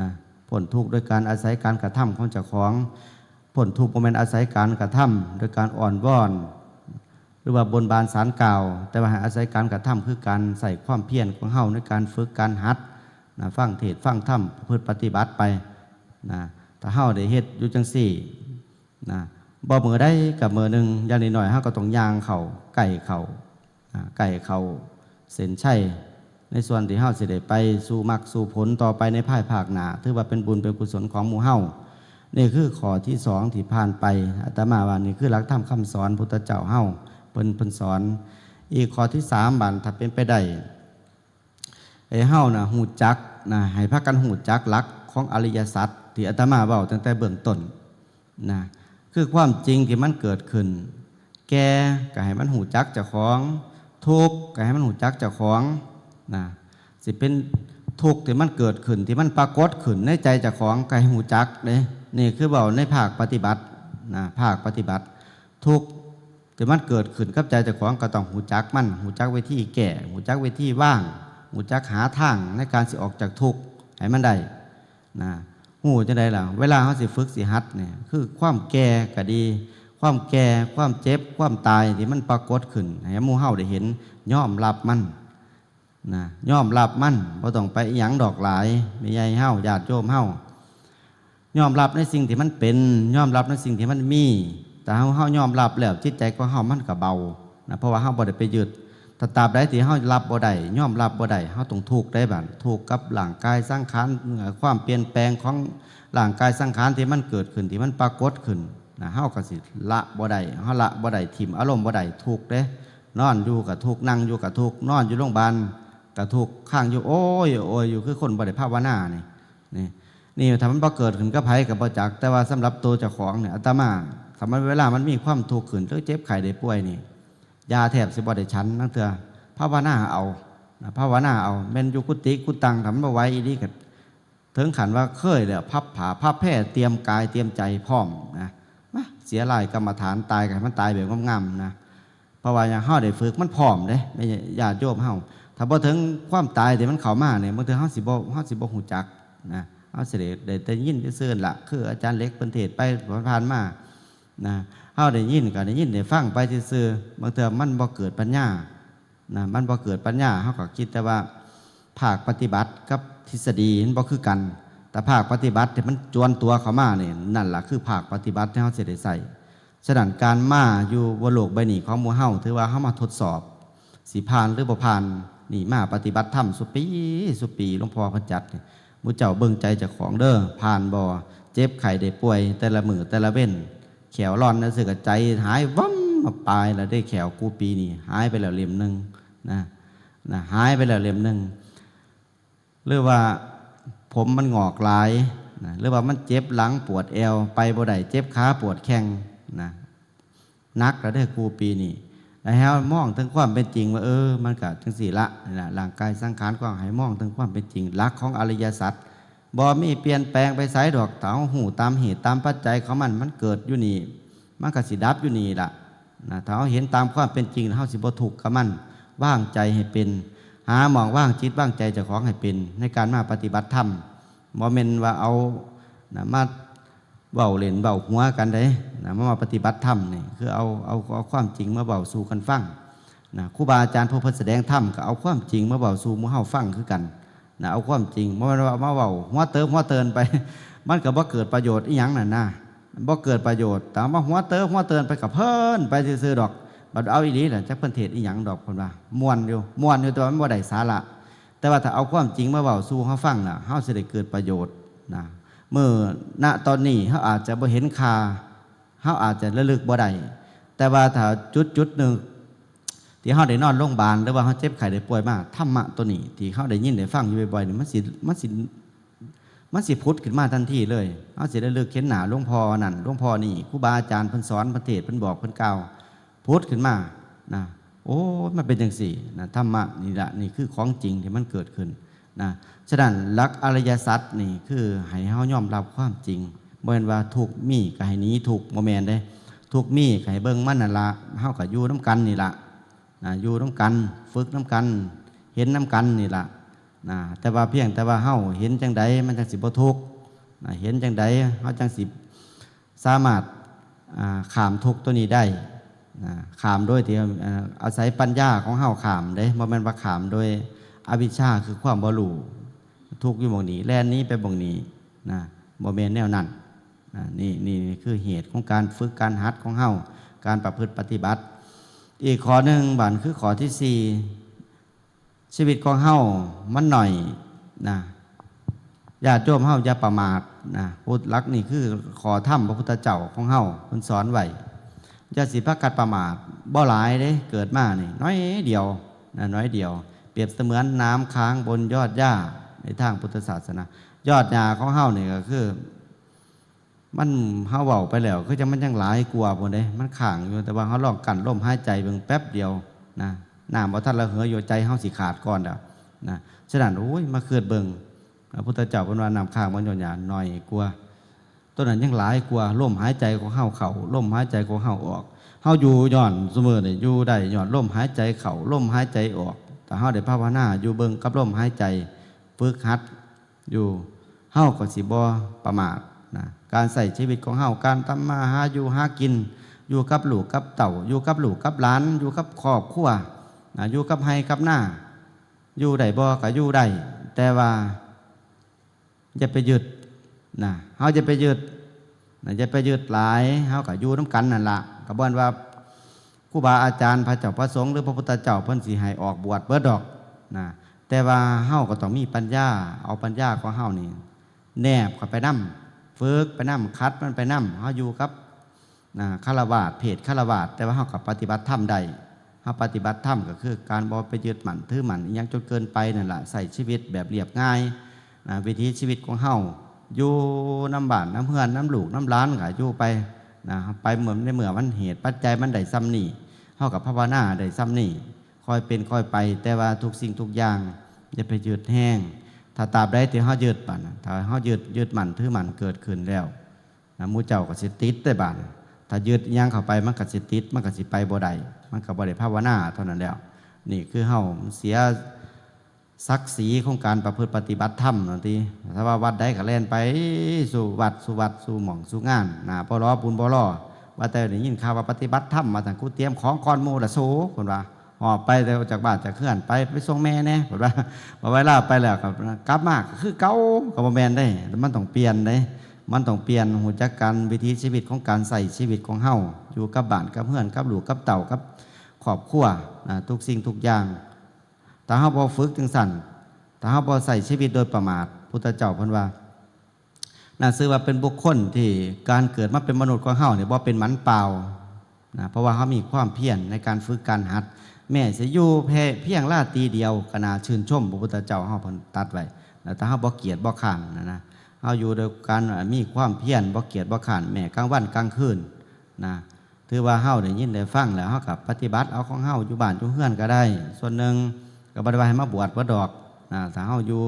นะพ้นทุกข์โดยการอาศัยการกระทำของเจ้าของพ้นทุกข์บ่แม่นอาศัยการกระทำโดยการอ่อนวอน รือว่าบนบานศาลกล่าว แต่ว่าอาศัยการกระทำคือการใส่ความเพียรของเฮาในการฝึกการหัดนะฟังเทศฟังธรรมประพฤติปฏิบัติไปนะถ้าเฮาได้เฮ็ดอยู่จังซี่นะบ่มือได้กับมือหนึ่งอย่างน้อยๆเฮาก็ต้องย่างเข่าไก่เข่าไก่เข่าเส้นชัยในส่วนที่เฮาสิได้ไปสู่มรรคสู่ผลต่อไปในภายภาคหน้าถือว่าเป็นบุญเป็นกุศลของหมู่เฮานี่คือข้อที่สองที่ผ่านไปอาตมาว่านี่คือหลักธรรมคำสอนพุทธเจ้าเฮาเพิ่นสอนอีกข้อที่สามบัดถ้าเป็นไปได้ให้เฮานะฮู้จักนะให้พากันฮู้จักหลักของอริยสัจที่อาตมาเว้าตั้งแต่เบื้องต้นนะคือความจริงที่มันเกิดขึ้นแก่ก็ให้มันหูจักเจ้าของทุกข์ก็ให้มันหูจักเจ้าของนะสิเป็นทุกข์ที่มันเกิดขึ้นที่มันปรากฏขึ้นในใจเจ้าของก็ให้หูจักเลยนี่คือเว้าในภาคปฏิบัตินะภาคปฏิบัติทุกข์ที่มันเกิดขึ้นกับใจเจ้าของก็ต้องหูจักมันหูจักวิธีแก้หูจักวิธีว่างหูจักหาทางในการสิออกจากทุกข์ให้มันได้นะหูจะได้ล่ะเวลาเขาสิฝึกสิหัดเนี่ยคือความแก่ก็ดีความแก่ความเจ็บความตายที่มันปรากฏขึ้นให้หมู่เฮาได้เห็นยอมรับมันนะยอมรับมันบ่ต้องไปหยังดอกหลายไม่ใหญ่เฮาญาติโยมเฮายอมรับในสิ่งที่มันเป็นยอมรับในสิ่งที่มันมีแต่เฮายอมรับแล้วจิตใจของเฮามันก็เบานะเพราะว่าเฮาบ่ได้ไปยึดถ้าตราบใดที่เฮารับบ่ได้ยอมรับบ่ได้เฮาต้องทุกข์ได้บัดทุกข์กับร่างกายสังขารความเปลี่ยนแปลงของร่างกายสังขารที่มันเกิดขึ้นที่มันปรากฏขึ้นนะเฮาก็สิละบ่ได้เฮาละบ่ได้ทิ่มอารมณ์บ่ได้ทุกข์เด้นอนอยู่ก็ทุกข์นั่งอยู่ก็ทุกข์นอนอยู่โรงพยาบาลก็ทุกข์ข้างอยู่โอ้ยอยู่คือคนบ่ได้ภาวนานี่ถ้ามันบ่เกิดขึ้นกับไผก็บ่จักแต่ว่าสำหรับตัวเจ้าของเนี่ยอาตมาถ้ามันเวลามันมีความทุกข์ขึ้นหรือเจ็บไข้ได้ป่วยนี่ยาแทบสิบ่ได้ฉันนั่งเถื่อภาวนาเอาภาวนาเอาแม่นอยู่กุฏิกุตังทำบ่ไหวอีนี่ก็ถึงขันว่าเคยแล้วพับผาพับแพร่เตรียมกายเตรียมใจพร้อมนะเสียหลายกรรมฐานตายกันมันตายแบบงามๆนะเพราะว่าอย่างเฮาได้ฝึกมันพร้อมเด้ไม่ใช่ญาติโยมเฮาถ้าบ่ถึงความตายที่มันเข้ามาเนี่ยบางทีเฮาสิบ่ฮู้จักนะเฮาสิได้ยินซื่อๆล่ะคืออาจารย์เล็กเพิ่นเทศไปผ่านมานะเฮาได้ยินก็ได้ยินได้ฟังไปซื่อๆบางเทื่อมันบ่เกิดปัญญานะมันบ่เกิดปัญญาเฮาก็คิดแต่ว่าภาคปฏิบัติกับทฤษฎีมันบ่คือกันแต่ภาคปฏิบัติที่มันจวนตัวเข้ามาเนี่ยนั่นล่ะคือภาคปฏิบัติที่เฮาสิได้ใส่ฉะนั้นการมาอยู่บนโลกใบนี้ของหมู่เฮาถือว่าเฮามาทดสอบสิผ่านหรือบ่ผ่านนี่มาปฏิบัติธรรมสุปีหลวงพ่อเพิ่นจัดหมู่เจ้าเบิ่งใจเจ้าของเด้อผ่านบ่เจ็บไข้ได้ป่วยแต่ละมื้อแต่ละเว้นแขวร้อนนั่นสิกับใจหายวั่มมาปลายแล้วได้แขวกูปีนี่หายไปแล้วเล่มหนึ่งนะหายไปแล้วเล่มหนึ่งหรือว่าผมมันงอกหลายนะหรือว่ามันเจ็บหลังปวดเอวไปบ่ได้เจ็บขาปวดแข้งนะนักแล้วได้กูปีนี่แล้วให้มองถึงความเป็นจริงว่ามันก็ถึงสี่ละร่างกายสังขารก็ให้มองถึงความเป็นจริงหลักของอริยสัจบ่มีเปลี่ยนแปลงไปไสดอกเต๋าหูตามเหตุตามปัจจัยของมันเกิดอยู่นี่มันก็สิดับอยู่นี่ล่ะนะถ้าเราเห็นตามความเป็นจริงเฮาสิบ่ทุกข์กับมันว่างใจให้เป็นหามองว่างจิตว่างใจเจ้าของให้เป็นในการมาปฏิบัติธรรมบ่แม่นว่าเอานะมาเว้าเล่นเว้าหัวกันได้นะมาปฏิบัติธรรมนี่คือเอาความจริงมาเว้าสู่กันฟังนะครูบาอาจารย์ผู้เพิ่นแสดงธรรมก็เอาความจริงมาเว้าสู่หมู่เฮาฟังคือกันนะเอาความจริงบ่แม่นว่ามาเว้าหัวเตินไปมันก็บ่เกิดประโยชน์อีหยังนั่นนะบ่เกิดประโยชน์แต่ว่าหัวเตินไปกับเพิ่นไปซื่อๆดอกบัดเอาอีหลีน่ะจักเพิ่นเทศอีหยังดอกเพิ่นว่าม่วนอยู่แต่ว่ามันบ่ได้สาระแต่ว่าถ้าเอาความจริงมาเว้าสู่เฮาฟังน่ะเฮาสิได้เกิดประโยชน์นะเมื่อณตอนนี้เฮาอาจจะบ่เห็นค่าเฮาอาจจะระลึกบ่ได้แต่ว่าถ้าจุดหนึ่งที่เฮาได้นอนโรงพยาบาลหรือว่าเฮาเจ็บไข้ได้ป่วยมาธรรมะตัวนี้ที่เฮาได้ยินได้ฟังอยู่บ่อยๆนี่มันสิพุทธขึ้นมาทันทีเลยเฮาสิได้เลิกเข็นหน้าหลวงพ่อนั่นหลวงพ่อนี่ครูบาอาจารย์เพิ่นสอนเพิ่นเทศน์เพิ่นบอกเพิ่นกล่าวพุทธขึ้นมานะโอ้มันเป็นจังซี่นะธรรมะนี่ล่ะนี่คือของจริงที่มันเกิดขึ้นนะฉะนั้นหลักอริยสัจนี่คือให้เฮายอมรับความจริงบ่แม่นว่าทุกข์มีก็ให้หนีทุกข์บ่แม่นเด้ทุกข์มีก็ให้เบิ่งมันนั่นล่ะเฮาก็อยู่นำกันนี่ล่ะอยู่นำกันฝึกนำกันเห็นนำกันนี่ล่ะแต่ว่าเพียงแต่ว่าเฮาเห็นจังใดมันจังสิบ่ทุกข์เห็นจังใดเฮาจังสิสามารถข้ามทุกข์ตัวนี้ได้ ขามโดยที่อาศัยปัญญาของเฮาขามเด้บ่แม่นว่าขามโดยอวิชชาคือความบ่รู้ทุกข์อยู่หม่องนี้แล่นนี้ไปหม่องนี้นะบ่แม่นแนวนั้นนี่คือเหตุของการฝึกการหัดของเฮาการประพฤติปฏิบัติ อีกข้อหนึ่งบัดคือข้อที่4ชีวิตของเฮามันหน่อยนะญาติโยมเฮาอย่าประมาทนะพุทธลักษณ์นี่คือขอธรรมพระพุทธเจ้าของเฮาเพิ่นสอนไว้อย่าสิพากันประมาทบ่หลายเด้เกิดมานี่น้อยเดียวนะน้อยเดียวเปรียบเสมือนน้ำค้างบนยอดหญ้าในทางพุทธศาสนายอดหญ้าของเฮานี่ก็คือมันเฮาเว้าไปแล้วคือจังมันยังหลายกว่าพุ่นเด้มันข้างอยู่แต่ว่าเฮาลองกั้นลมหายใจเบิ่งแป๊บเดียวนะน้ำบ่ทันระเหยอยู่ใจเฮาสิขาดก่อนแล้วนะฉะนั้นโอ้ยมาเกิดเบิ่งพระพุทธเจ้าเพิ่นว่าน้ำค้างบนยอดหญ้าน้อยกว่าตัวนั้นยังหลายกว่าลมหายใจของเฮาเข้าลมหายใจของเฮาออกเฮาอยู่ย้อนซุมื้อนี่อยู่ได้ย้อนลมหายใจเข้าลมหายใจออกแต่เฮาได้ภาวนาอยู่เบิ่งกับลมหายใจฝึกหัดอยู่เฮาก็สิบ่ประมาทนะการใส่ชีวิตของเฮาการทำมาหาอยู่หากินอยู่กับลูกกับเต่าอยู่กับลูกกับหลานอยู่กับครอบครัวนะอยู่กับไร่กับนาอยู่ได้บ่ก็อยู่ได้แต่ว่าอย่าไปยึดนะเฮาจะไปยึดนะอย่าไปยึดหลายเฮาก็อยู่นำกันนั่นล่ะก็บ่นว่าครูบาอาจารย์พระเจ้าพระสงฆ์หรือพระพุทธเจ้าเพิ่นสิให้ออกบวชเบิดดอกนะแต่ว่าเฮาก็ต้องมีปัญญาเอาปัญญาของเฮานี่แนบเข้าไปนำฝึกไปนำคัดมันไปนำเฮาอยู่กับฆราวาสเพศฆราวาสแต่ว่าเฮาก็ปฏิบัติธรรมได้เฮาปฏิบัติธรรมก็คือการบ่ไปยึดมั่นถือมั่นอีหยังจนเกินไปนั่นล่ะใส่ชีวิตแบบเรียบง่ายวิถีชีวิตของเฮาอยู่น้ำบ้านน้ำเฮือนน้ำลูกน้ำหลานก็อยู่ไปนะไปเหมือนในเมื่อมันเหตุปัจจัยมันได้ซ้ำนี่เฮากับภาวนาได้ซ้ำนี่ค่อยเป็นค่อยไปแต่ว่าทุกสิ่งทุกอย่างอย่าไปยืดแห้งถ้าตราบใดที่เฮายืดปั่นถ้าเฮายืดมั่นถือมั่นเกิดขึ้นแล้วนะหมู่เจ้าก็สิติดได้บาดถ้ายืดย่างเข้าไปมันก็สิติดมันก็สิไปบ่ได้มันก็บ่ได้ภาวนาเท่านั้นแล้วนี่คือเฮาเสียศักดิ์ศรีของการประพฤติปฏิบัติธรรมนั่นทีถ้าว่าวัดใดก็แล่นไปสู่วัดสู่หม่องสู่งานนะบ่รอบุญบ่รอว่าแต่ได้ยินข่าวว่าปฏิบัติธรรมมาทางกูเตรียมของก่อนหมู่ละโซเพิ่นว่าหอบไปแต่จากบ้านจากเขื่อนไปส่งแม่แน่เพิ่นว่าบ่เวลาไปแล้วก็กลับมาก็คือเก่าก็บ่แม่นได้มันต้องเปลี่ยนเด้มันต้องเปลี่ยนหูจักการวิถีชีวิตของการใส่ชีวิตของเฮาอยู่กับบ้านกับเฮือนกับลูกกับเต่ากับครอบครัวทุกสิ่งทุกอย่างถ้าเฮาบ่ฝึกจังซั่นถ้าเฮาบ่ใส่ชีวิตโดยประมาทพุทธเจ้าเพิ่นว่าน่าชื่อว่าเป็นบุคคลที่การเกิดมาเป็นมนุษย์ของเฮาเนี่ยบ่เป็นหมันเปล่านะเพราะว่าเฮามีความเพียรในการฝึกการหัดแม้สิอยู่เพียงราตรีเดียวก็น่าชื่นชมพระพุทธเจ้าเฮาเพิ่นตัดไว้แต่เฮาบ่เกียจบ่ข้านนะเฮาอยู่โดยการมีความเพียรบ่เกียจบ่ข้านแม้กลางวันกลางคืนนะถือว่าเฮาได้ยินได้ฟังแล้วเฮาก็ปฏิบัติเอาของเฮาอยู่บ้านอยู่เฮือนก็ได้ส่วนหนึ่งก็บ่ได้ว่าให้มาบวชบ่ดอกถ้าเฮาอยู่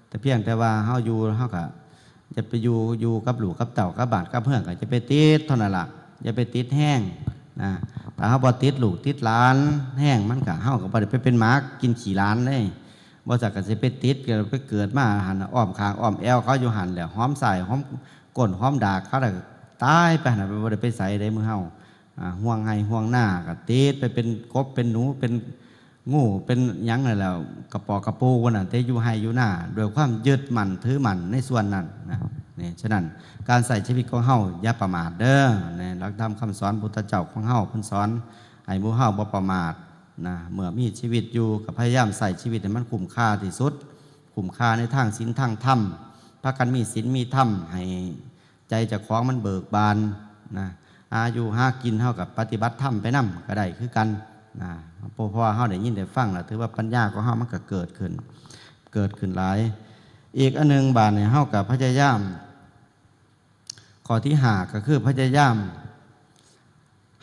แต่เพียงแต่ว่าเฮาอยู่เฮาก็จะไปอยู่กับลูกกับเต่ากับบ้านกับเฮือนก็จะไปติดเท่านั้นล่ะอย่าไปติดแห้งนะถ้าเฮาบ่ติดลูกติดหลานแห้งมันก็เฮาก็บ่ได้ไปเป็นหมากินขี้หลานเด้บ่จักก็สิไปติดก็ไปเกิดมาหันอ้อมคางอ้อมแอวเขาอยู่หันแล้วหอมใส่หอมก้นหอมดากเขาแล้วตายไปหั่นบ่ได้ไปใส่ได้มื้อเฮาห่วงให้ห่วงหน้าก็ติดไปเป็นกบเป็นหนูเป็นงูเป็นหยังนั่นแหละกระปอกกระปูวันนั้นแต่อยู่ให้อยู่หน้าโดยความยึดมั่นถือมั่นในส่วนนั้นนะนี่ฉะนั้นการใส่ชีวิตของเฮาอย่าประมาทเด้อในหลักธรรมคำสอนพุทธเจ้าของเฮาเพิ่นสอนให้หมู่เฮาบ่ประมาทนะเมื่อมีชีวิตอยู่ก็พยายามใส่ชีวิตให้มันคุ้มค่าที่สุดคุ้มค่าในทางศีลทางธรรมพากันมีศีลมีธรรมให้ใจเจ้าของมันเบิกบานนะอายุหากินเฮากับปฏิบัติธรรมไปนำก็ได้คือกันเพราะว่าเฮาได้ยินได้ฟังแล้วถือว่าปัญญาของเฮามันก็เกิดขึ้นหลายอีกอันนึงบาดเนี่ยเฮากับพยายามข้อที่5ก็คือพยายาม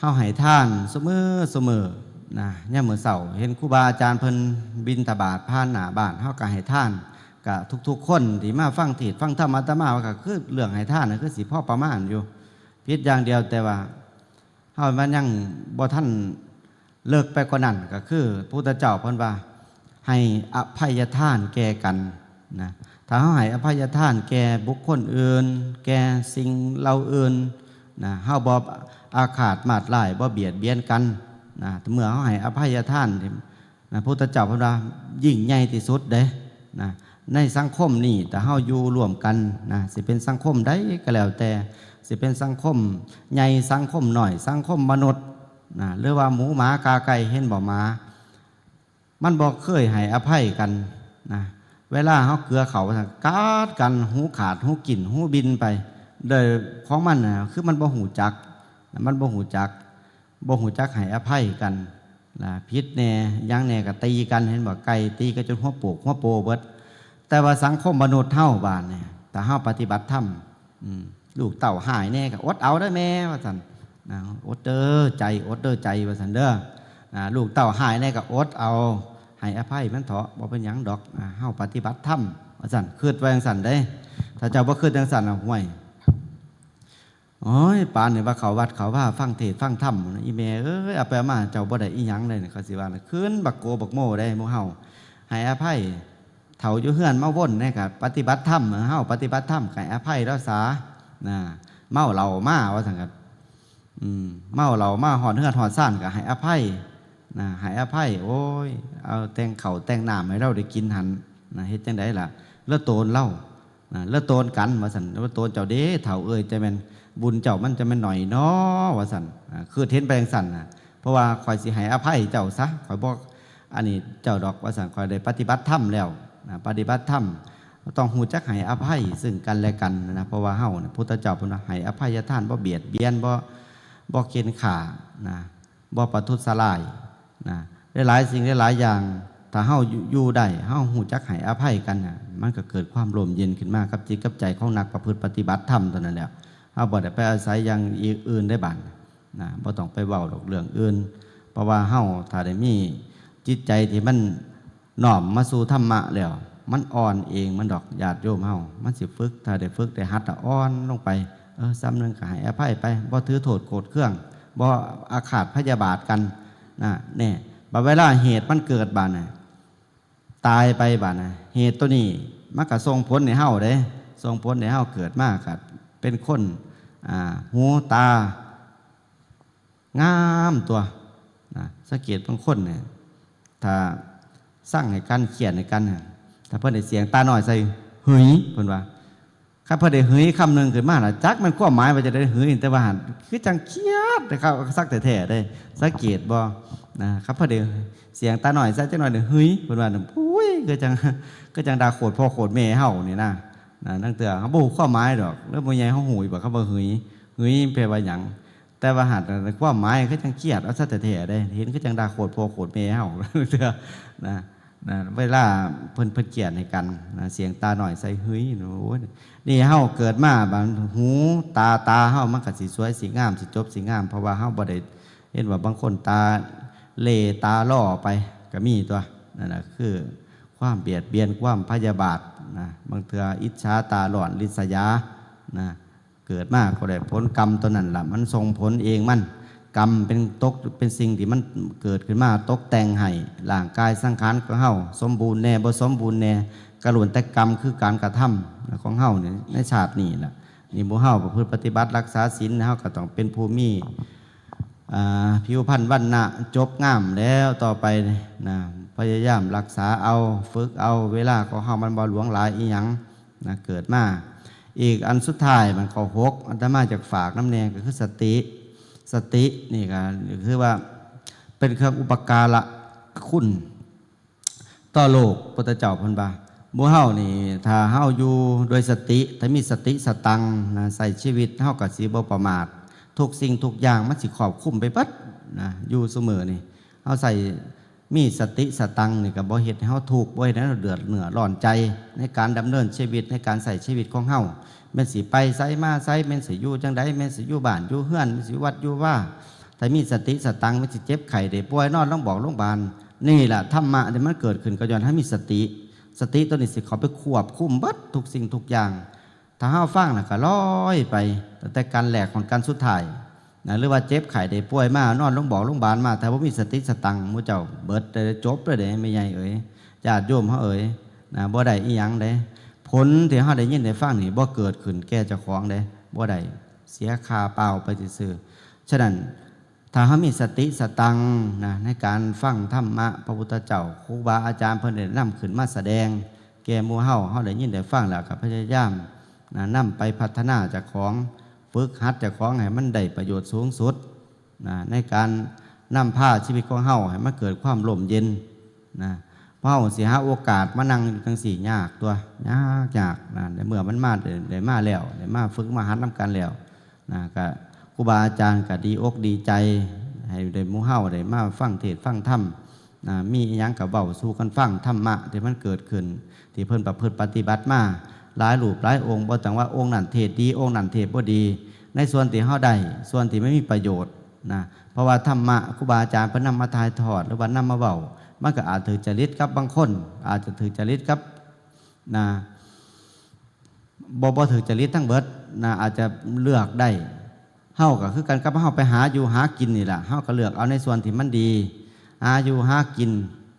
เฮาให้ทานเสมอนะยามมื้อเช้าเห็นครูบาอาจารย์เพิ่นบิณฑบาตผ่านหน้าบ้านเฮาก็ให้ทานก็ทุกๆคนที่มาฟังเทศน์ฟังธรรมอาตมาก็คือเรื่องให้ทานน่ะคือสิพอประมาณอยู่ผิดอย่างเดียวแต่ว่าเฮามันยังบ่ทันเลิกไปกว่านั้นก็คือพระพุทธเจ้าเพิ่นว่าให้อภัยทานแก่กันนะถ้าเฮาให้อภัยทานแก่บุคคลอื่นแก่สิ่งเราอื่นนะเฮาบ่อาฆาตมาดร้ายบ่เบียดเบียนกัน นะเมื่อเขาให้อภัยทานนะพุทธเจ้าพระรายิ่งใหญ่ที่สุดเด้นะในสังคมนี่แต่เฮาอยู่ร่วมกันนะสิเป็นสังคมใดก็แล้วแต่สิเป็นสังคมใหญ่สังคมหน่อยสังคมมนุษย์นะหรือว่าหมูหมากาไก่เห็นบ่หมามันบอกเคยให้อภัยกันนะเวลาเขาเกลือเขากาดกันหูขาดหูกินหูบินไปโดยของมันนะคือมันบ่หูจักมันบ่หูจักให้อภัยกันนะพิษแน่ยังแน่ก็ตีกันเห็นบ่ไก่ตีกันจนหัวโปกหัวโปเบิดแต่ว่าสังคมมนุษย์เท่าบ้านเนี่ยแต่เฮาปฏิบัติธรรมลูกเต่าหายแน่ก็อดเอาได้แม่ว่าซั่นนะอดเด้อใจอดเด้อใจว่าซั่นเด้อลูกเต่าหายแน่ก็อดเอาให้อภัยมันเถาะบ่เป็นหยังดอกเฮาปฏิบัติธรรมว่าซั่นคิดไว้จังซั่นเด้ถ้าเจ้าบ่คิดจังซั่นห่วยโอ้ยปานนี่ว่าเขาวัดเขาว่าฟังเทศน์ฟังธรรมอีแม่เอ้ยเอาไปมาเจ้าบ่ได้อีหยังเลยเขาสิว่าคืนบักโกบักโม่ได้หมู่เฮาให้อภัยเฒ่าอยู่เฮือนมาวนนี่ก็ปฏิบัติธรรมเฮาปฏิบัติธรรมให้อภัยรักษาเมาเหล้ามาว่าซั่นก็เมาเหล้ามาหอดเฮือนหอดซ่านก็ให้อภัยให้อภัยโอ้ยเอาแต่งข้าวแต่งน้ำให้เราได้กินหันเฮ็ดจังได๋ล่ะเลอะโตนเล่าเลอะโตนกันว่าซั่นเลอะโตนเจ้าเด้เฒ่าเอ้ยจะแม่นบุญเจ้ามันจะแม่นหน่อยน้อว่าซั่นคือเห็นไปจังซั่นเพราะว่าข่อยสิให้อภัยเจ้าซะข่อยบอกอันนี้เจ้าดอกว่าซั่นข่อยได้ปฏิบัติธรรมแล้วปฏิบัติธรรมต้องฮู้จักให้อภัยซึ่งกันและกันนะเพราะว่าเฮาพุทธเจ้าเพิ่นว่าให้อภัยทานบ่เบียดเบียนบ่เกณฑ์ข่าบ่ประทุษร้ายหลายสิ่งหลายอย่างถ้าเฮาอยู่ได้เฮาฮู้จักให้อภัยกันมันก็เกิดความร่มเย็นขึ้นมากับจิตกับใจของนักประพฤติปฏิบัติธรรมเท่านั้นแหละเฮาบ่ได้ไปอาศัยอย่างอื่นได้บัดบ่ต้องไปเว้าดอกเรื่องอื่นเพราะว่าเฮาถ้าได้มีจิตใจที่มันน้อมมาสู่ธรรมะแล้วมันอ่อนเองมันดอกญาติโยมเฮามันสิฝึกถ้าได้ฝึกได้หัดอ่อนลงไปซ้ำนึงก็ให้อภัยไปบ่ถือโทษโกรธเคืองบ่อาฆาตพยาบาทกันแน่บัดเวลาเหตุมันเกิดบาดตายไปบาดเหตุตัวนี้มันก็ส่งผลให้เฮาเด้ส่งผลให้เฮาเกิดมาก็เป็นคนหูตางามตัวสังเกตบางคนเนี่ยถ้าสร้างให้กันเขียนให้กันถ้าเพิ่นได้เสียงตาหน่อยใส่หึยเพิ่นว่าข้าเพิ่นได้หึยคำนึงขึ้นมาล่ะจักมันความหมายว่าจะได้หึยแต่ว่าคือจังเครียดแต่เขาซักแท้ๆได้สังเกตบ่ครับเพิ่นได้เสียงตาหน่อยใส่จังหน่อยได้หึยเพิ่นว่าอุ้ยก็จังด่าโคตรพ่อโคตรแม่เฮานี่นะนั่งเตือเขาบ่ฮู้ความหมายดอกแล้วบ่ใหญ่เฮาหูยบ่เขาบ่หึยแปลว่าหยังแต่ว่าหัดความหมายคือจังเครียดเอาซะแท้ๆได้เห็นคือจังด่าโคตรพ่อโคตรแม่เฮาเตือเวลาเพิ่นเกียรติให้กันเสียงตาหน่อยใส่หึยโอ้นี่เฮาเกิดมาบางหูตาเฮามันก็สิสวยสิงามสิจบสิงามเพราะว่าเฮาบ่ได้เห็นว่าบางคนตาเล่ตาล่อไปก็มีตัวนั่นน่ะคือความเบียดเบียนความพยาบาทบางเทื่ออิจฉาตาหลอนริษยาเกิดมาก็ได้ผลกรรมตัวนั้นล่ะมันส่งผลเองมันกรรมเป็นสิ่งที่มันเกิดขึ้นมาตกแต่งให้ร่างกายสังขารของเฮาสมบูรณ์แน่บ่สมบูรณ์แน่กระล้วนแต่กรรมคือการกระทำของเฮาในชาตินี้ล่ะนี่หมู่เฮาประพฤติปฏิบัติรักษาศีลเฮาก็ต้องเป็นผู้มีผิวพรรณวรรณะจบงามแล้วต่อไปพยายามรักษาเอาฝึกเอาเวลาของเฮามันบ่หลวงหลายอีหยังเกิดมาอีกอันสุดท้ายมันข้อ6อันตมาจากฝากน้ำแนงก็คือสตินี่ก็คือว่าเป็นเครื่องอุปการะคุณต่อโลกพุทธเจ้าเพิ่นว่าหมู่เฮานี่ถ้าเฮาอยู่โดยสติถ้ามีสติสตังใส่ชีวิตเฮาก็สิบ่ประมาททุกสิ่งทุกอย่างมันสิครอบคลุมไปเบิดอยู่เสมอนี่เฮาใส่มีสติสตังนี่ก็บ่เฮ็ดให้เฮาทุกข์บ่เฮ็ดให้เฮาเดือดร้อนใจในการดำเนินชีวิตในการใส่ชีวิตของเฮาแม่นสิไปไสมาไสแม่นสิอยู่จังไดแม่นสิอยู่บ้านอยู่เฮือนแม่นสิวัดอยู่ว่าถ้ามีสติสตังมันสิเจ็บไข้ได้ป่วยนอนโรงพยาบาลนี่ล่ะธรรมะที่มันเกิดขึ้นก็ย้อนให้มีสติตัวนี้สิเขาไปควบคุมเบิดทุกสิ่งทุกอย่างถ้าเฮาฟังน่ะก็ลอยไปแต่การแหลกของการสุดท้ายหรือว่าเจ็บไข้ได้ป่วยมานอนโรงพยาบาลมาแต่บ่มีสติสตังหมู่เจ้าเบิดได้จบเลยเด้ไม่ใหญ่เอ๋ยญาติโยมเฮาเอ๋ยบ่ได้อีหยังเด้ผลที่เฮาได้ยินได้ฟังนี่บ่เกิดขึ้นแก่เจ้าของเด้บ่ได้เสียค่าเปล่าไปซื่อๆฉะนั้น ถ้าเขามีสติสตังนะในการฟังธรรมะพระพุทธเจ้าครูบาอาจารย์เพิ่นได้นำขึ้นมาแสดงแก่หมู่เฮาได้ยินได้ฟังแล้วก็พยายามนะนำไปพัฒนาเจ้าของฝึกหัดเจ้าของให้มันได้ประโยชน์สูงสุดนะในการนำพาชีวิตของเฮาให้มันเกิดความร่มเย็นนะเพราะเฮาสิหาโอกาสมานั่งอยู่จังสี่ยากตัวยากนะในเมื่อมันมาได้มาแล้วได้มาฝึกมาหัดนำกันแล้วนะก็ครูบาอาจารย์ก็ดีอกดีใจให้ได้หมู่เฮาได้มาฟังเทศน์ฟังธรรมนะมีอิหยังกับเว้าสู่กันฟังธรรมะที่มันเกิดขึ้นที่เพิ่นประพฤติปฏิบัติมาหลายรูปหลายองค์บ่ต่างว่าองค์นั้นเทศดีองค์นั้นเทศบ่ดีในส่วนที่เฮาได้ส่วนที่ไม่มีประโยชน์นะเพราะว่าธรรมะครูบาอาจารย์เพิ่นนำมาถ่ายทอดหรือว่านำมาเว้ามันก็อาจถือจริตกับบางคนอาจจะถือจริตกับนะบ่ถือจริตทั้งเบิดนะอาจจะเลือกได้เฮาก็คือกันกับเฮาไปหาอยู่หากินนี่แหละเฮาก็เลือกเอาในส่วนที่มันดีหาอยู่หากิน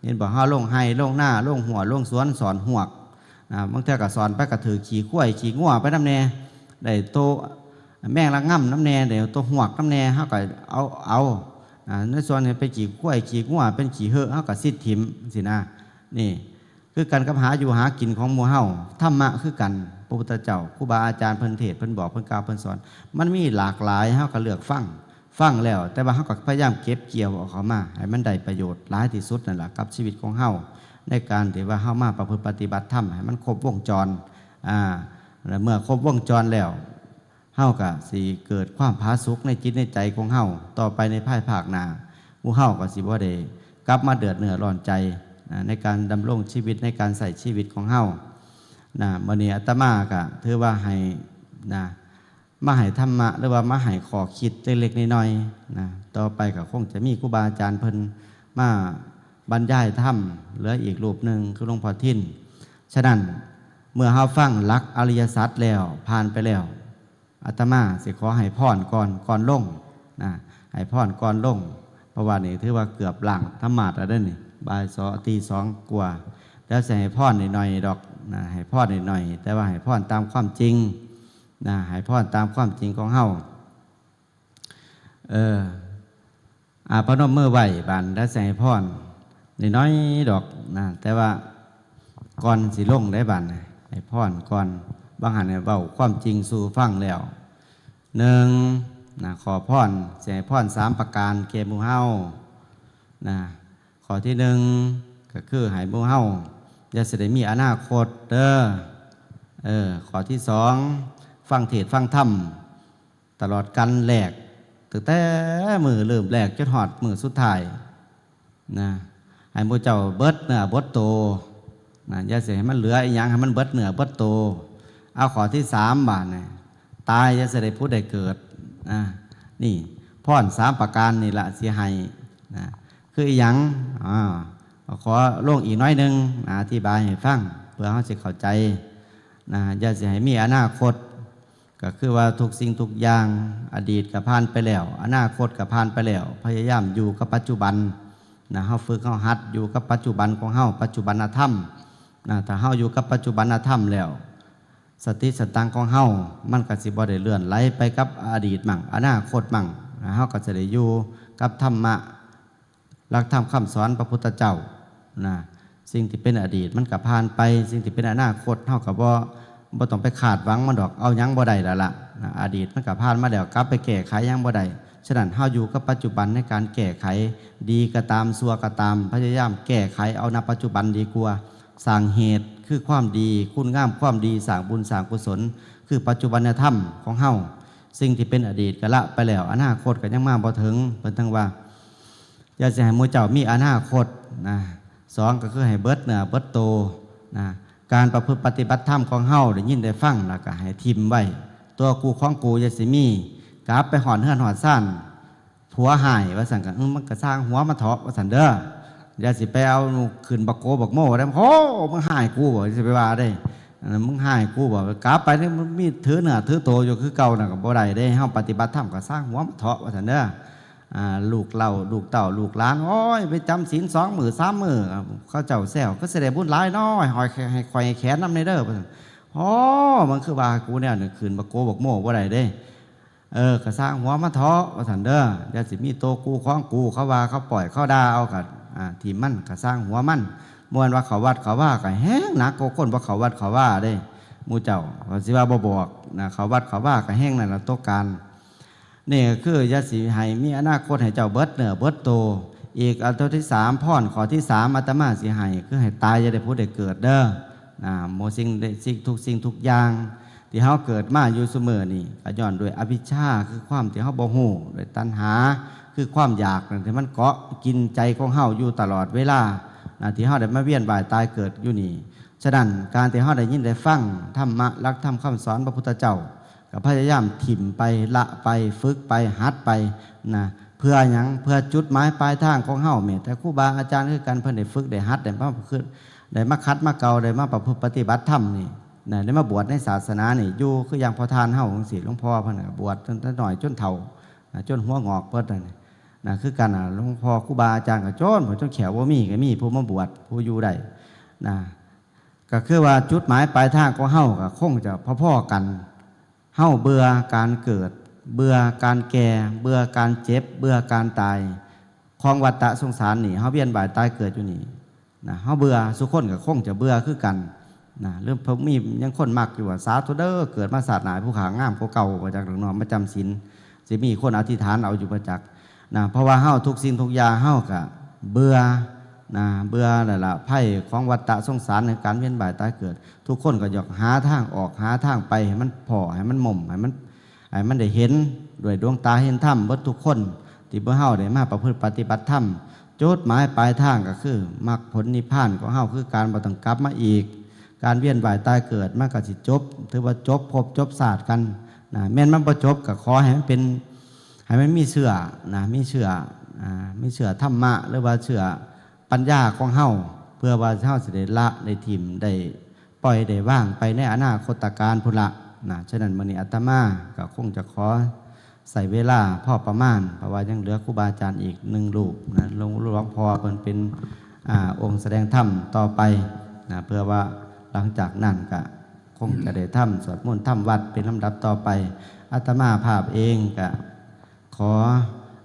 เห็นบ่เฮาลงไห้ลงหน้าลงหัวลงสวนสอนหวกบางเทื่อก็สอนไปก็ถือขี่ข้วยขี่งัวไปนำแน่ได้โตแม่งละง่ำน้ำแน่ได้โตหวกน้ำแน่เฮาก็เอาในส่วนนี้ไปขี่ข้วยขี่งัวเป็นขี่เหอะเฮาก็สิถิ่มสินะนี่คือกันกับหาอยู่หากินของหมู่เฮาธรรมะคือกันพระพุทธเจ้าครูบาอาจารย์เพิ่นเทศเพิ่นบอกเพิ่นกล่าวเพิ่นสอนมันมีหลากหลายเฮาก็เลือกฟังแล้วแต่ว่าเฮาก็พยายามเก็บเกี่ยวเอาเข้ามาให้มันได้ประโยชน์หลายที่สุดนั่นแหละกับชีวิตของเฮาในการที่ว่าเฮามาประพฤติปฏิบัติธรรมให้มันครบวงจรแล้วเมื่อครบวงจรแล้วเฮาก็สิเกิดความผาสุกในจิตในใจของเฮาต่อไปในภายภาคหน้าหมู่เฮาก็สิบ่ได้กลับมาเดือดเนื้อร้อนใจในการดำรงชีวิตในการใส่ชีวิตของเฮามื้อนี้อาตมาก็ถือว่าให้มาให้ธรรมะหรือว่ามาให้ขอคิดเล็กๆน้อยๆต่อไปก็คงจะมีครูบาอาจารย์เพิ่นมาบรรยายธรรมเหลืออีกรูปหนึ่งคือหลวงพ่อทินฉะนั้นเมื่อเฮาฟังหลักอริยสัจแล้วผ่านไปแล้วอาตมาสิขอให้พรก่อนลงให้พรก่อนลงเพราะว่านี่ถือว่าเกือบหลังธรรมะแล้วเด้อนี่บ่ายตีสองกว่าแล้วสิให้พรหน่อยๆดอกให้พรหน่อยๆแต่ว่าให้พรตามความจริงให้พรตามความจริงของเฮาพนมมือไหวบานแล้วสิให้พรน้อยๆดอกแต่ว่าก่อนสิลงได้บานให้พรก่อนบางหันเนี่ยเว้าความจริงสู่ฟังแล้วหนึ่งขอพรเสียพร3 ประการแก่หมู่เฮาข้อที่1ก็คือให้หมู่เฮาอย่าสิได้มีอนาคตเด้อข้อที่2ฟังเทศน์ฟังธรรมตลอดกันแรกตั้งแต่มือเริ่มแรกจนฮอดมือสุดท้ายให้หมู่เจ้าเบิดเนื้อเบิดโตอย่าสิให้มันเหลืออีหยังให้มันเบิดเนื้อเบิดโตเอาข้อที่3บาทตายจะเสด็จผู้ใดเกิดนี่พร3 ประการนี่ละสิให้คืออีหยังขอลงอีกน้อยหนึ่งอธิบายให้ฟังเพื่อเขาจะเข้าใจอย่าสิให้มีอนาคตก็คือว่าทุกสิ่งทุกอย่างอดีตก็ผ่านไปแล้วอนาคตก็ผ่านไปแล้วพยายามอยู่กับปัจจุบันเฮาฝึกเฮาหัดอยู่กับปัจจุบันของเฮาปัจจุบันธรรมถ้าเฮาอยู่กับปัจจุบันธรรมแล้วสติสตังของเฮามันก็สิบ่ได้เลื่อนไหลไปกับอดีตมั่งอนาคตมั่งเฮาก็จะได้อยู่กับธรรมะหลักธรรมคำสอนพระพุทธเจ้าสิ่งที่เป็นอดีตมันก็ผ่านไปสิ่งที่เป็นอนาคตเฮาก็บ่ต้องไปขาดหวังมันดอกเอายังบ่ได้แล้วล่ะอดีตมันก็ผ่านมาแล้วกลับไปแก้ไขยังบ่ได้ฉะนั้นเฮาอยู่กับปัจจุบันในการแก้ไขดีก็ตามชั่วก็ตามพยายามแก้ไขเอาณปัจจุบันดีกว่าสร้างเหตุคือความดีคุณงามความดีสร้างบุญสร้างกุศลคือปัจจุบันธรรมของเฮาสิ่งที่เป็นอดีตก็ละไปแล้วอนาคตก็ยังมาบ่ถึงเพิ่นทั้งว่าอย่าสิให้หมู่เจ้ามีอนาคต2ก็คือให้เบิดเนื้อเบิดโตการประพฤติปฏิบัติธรรมของเฮาได้ยินได้ฟังแล้วก็ให้ทิมไว้ตัวกูของกูอย่าสิมีกลับไปหอนเฮือนหอนซ่านผัวหายว่าสั่นกันมันก็สร้างหัวมาเถาะว่าสั่นเด้ออย่าสิไปเอาขึ้นบักโกบักโม่ได้โหมึงหายกูบ่สิไปว่าได้มึงหายกูบ่กลับไปนี่มันมีถือเนื้อถือโตอยู่คือเก่าน่ะก็บ่ได้เด้เฮาปฏิบัติธรรมก็สร้างหัวมาเถาะว่าสั่นเด้อลูกเล่าลูกเต่าลูกหลานโอ้ยไปจำศีล2 มื้อ 3 มื้อเขาเจ้าแซวก็แสดงบุญหลายน้อยหอยให้คอยแขนนำในเด้อมันคือว่ากูเนี่ยขึ้นบักโกบักโม่บ่ได้เด้ ก็สร้างหัวมาเทาะว่าสันเด้ออย่าสิมีโตกูของกูเขาว่าเขาปล่อยเขาด่าเอากัทีมันก็สร้างหัวมันมวนว่าเขาวัดเขาว่าก็แห้งหนักกว่าคนว่าเขาวัดเขาว่าเด้หมู่เจ้าว่าสิว่าบ่บอกนะเขาวัดเขาว่าก็แห้งนั่นละโตการนี่คือยาสีให้มีอนาคตให้เจ้าเบิดเนื้อเบิดโตอีกอันที่สามพ่อนขอที่สามอาตมาสิให้คือให้ตายจะได้พูดได้เกิดเด้อโมสิ่งสิ่งทุกอย่างที่เขาเกิดมาอยู่เสมอนี่ก็ย้อนด้วยอภิชาคือความที่เขาบ่ฮู้ด้วยตัณหาคือความอยากที่มันเกาะกินใจของเขาอยู่ตลอดเวลาที่เขาได้มาเวียนว่ายตายเกิดอยู่นี่ฉะนั้นการที่เขาได้ยินได้ฟังธรรมะรักธรรมคำสอนพระพุทธเจ้าก็พยายามถิ่มไปละไปฝึกไปหัดไปนะเพื่อหยังเพื่อจุดหมายปลายทางของเฮาแม้แต่ครูบาอาจารย์คือกันเพิ่นได้ฝึกได้หัดได้มาฝึกได้มาคัดมาเกาได้มาประพฤติปฏิบัติธรรมนี่นะได้มาบวชในศาสนานี่อยู่คืออย่างพอทานเฮาจังซี่หลวงพ่อเพิ่นบวชตั้งแต่น้อยจนเฒ่าจนหัวงอกเพิ่นนะคือกันหลวงพ่อครูบาอาจารย์ก็จนแขวบ่มีก็มีผู้มาบวชผู้อยู่ได้นะก็คือว่าจุดหมายปลายทางของเฮาก็คงจะพอๆกันเฮาเบื่อการเกิดเบื่อการแก่เบื่อการเจ็บเบื่อการตายของวัฏฏะสงสารนี่เฮาเวียนว่ายตายเกิดอยู่นี่นะเฮาเบื่อสุคนก็คงจะเบื่อคือกันนะเรื่องพวกมียังคนมักอยู่ว่าสาธุเด้อเกิดมาศาสนาผู้ขางามกว่าเก่ามาจากหลวงน้อมมาจำศีลสิมีคนอธิษฐานเอาอยู่ประจักษ์นะเพราะว่าเฮาทุกสิ่งทุกอย่างเฮาก็เบื่อนะเบื่อนั่นล่ะไพ่ของวัฏฏะสงสารในการเวียนว่ายตายเกิดทุกคนก็อยากหาทางออกหาทางไปให้มันพอให้มันหม่มให้มันได้เห็นด้วยดวงตาเห็นธรรมเบิดทุกคนที่เฮาได้มาประพฤติปฏิบัติธรรมจุดหมายปลายทางก็คือมรรคผลนิพพานของเฮาคือการบ่ต้องกลับมาอีกการเวียนว่ายตายเกิดมันก็สิจบถือว่าจบภพจบศาสตร์กันนะแม้นมันบ่จบก็ขอให้มันเป็นให้มันมีเชื่อนะมีเชื่อธรรมะหรือว่าเชื่อปัญญาของเฮาเพื่อว่าเฮาสิได้ละได้ทิ่มได้ปล่อยได้ว่างไปในอนาคตการพุ่นละนะฉะนั้นมื้อนี้อาตมาก็คงจะขอใส่เวลาพอประมาณเพราะว่ายังเหลือครูบาอาจารย์อีก1รูปนะหลวงพ่อเพิ่นเป็นองค์แสดงธรรมต่อไปนะเพื่อว่าหลังจากนั้นก็คงจะได้ทำสวดมนต์ทำวัดเป็นลำดับต่อไปอาตมาภาพเองก็ขอ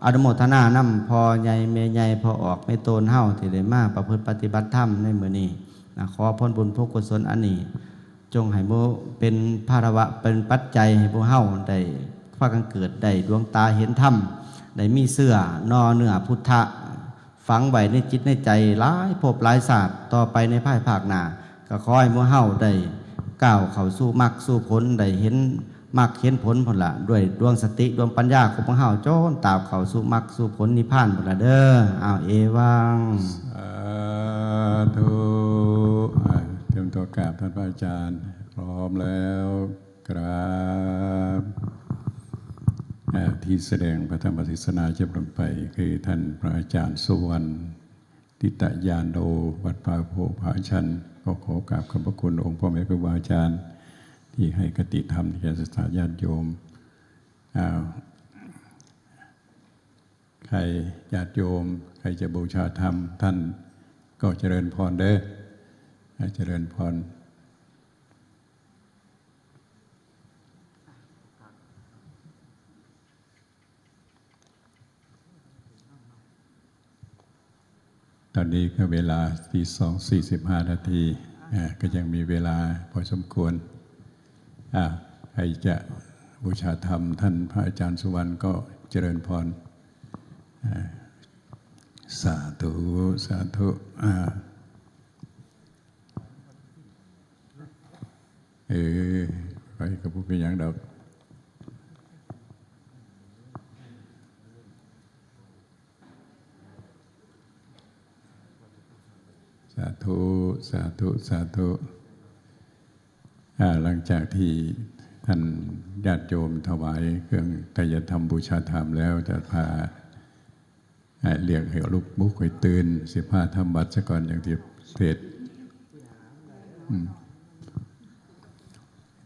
อนุโมทนานำพอใหญ่เมใหญ่พอออกไม่โตนเฮาที่ได้มาประพฤติปฏิบัติธรรมในมื้อนี้นะขอผลบุญพวกกุศลอันนี้จงให้โมเป็นภาระเป็นปัจจัยให้พวกเฮาได้พากันเกิดได้ดวงตาเห็นธรรมได้มีเสื้อนอเนื้อพุทธะฝังไว้ในจิตในใจหลายภพหลายศาสตร์ต่อไปในภายภาคหน้าก็ขอให้พวกเฮาได้ก้าวเข้าสู่มรรคสู่ผลได้เห็นมรรคเห็นผลผลละด้วยดวงสติดวงปัญญาของพวกเฮาจนตามเข้าสู่มรรคสู่ผลนิพพานผลละเด้อเอวังสาธุเตรียมตัวกราบท่านพระอาจารย์พร้อมแล้วกราบที่แสดงพระธรรมเทศนาจบลงไปคือท่านพระอาจารย์สุวรรณทิตยานโนวัดป่าโพผาชันก็ขอกราบขอบพระคุณองค์พ่อแม่ครูบาอาจารย์ที่ให้คติธรรมแก่ศรัทธาญาติโยมใครญาติโยมใครจะบูชาธรรมท่านก็เจริญพรเด้อเจริญพรตอนนี้ก็เวลาตี 2:45 นาทีก็ยังมีเวลาพอสมควรใครจะบูชาธรรมท่านพระอาจารย์สุวรรณก็เจริญพรสาธุสาธุไปกับผู้เป็นอย่างดอกสาธุสาธุสาธุหลังจากที่ท่านญาติโยมถวายเครื่องไตรยธรรมบูชาธรรมแล้วจะพาเรียกให้ลูกมุกให้ตื่น15ทำวัดซะก่อนอย่างที่เสร็จ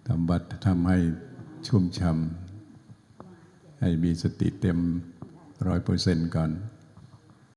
ทำวัดทำให้ชุ่มช่ำให้มีสติเต็ม 100% ก่อน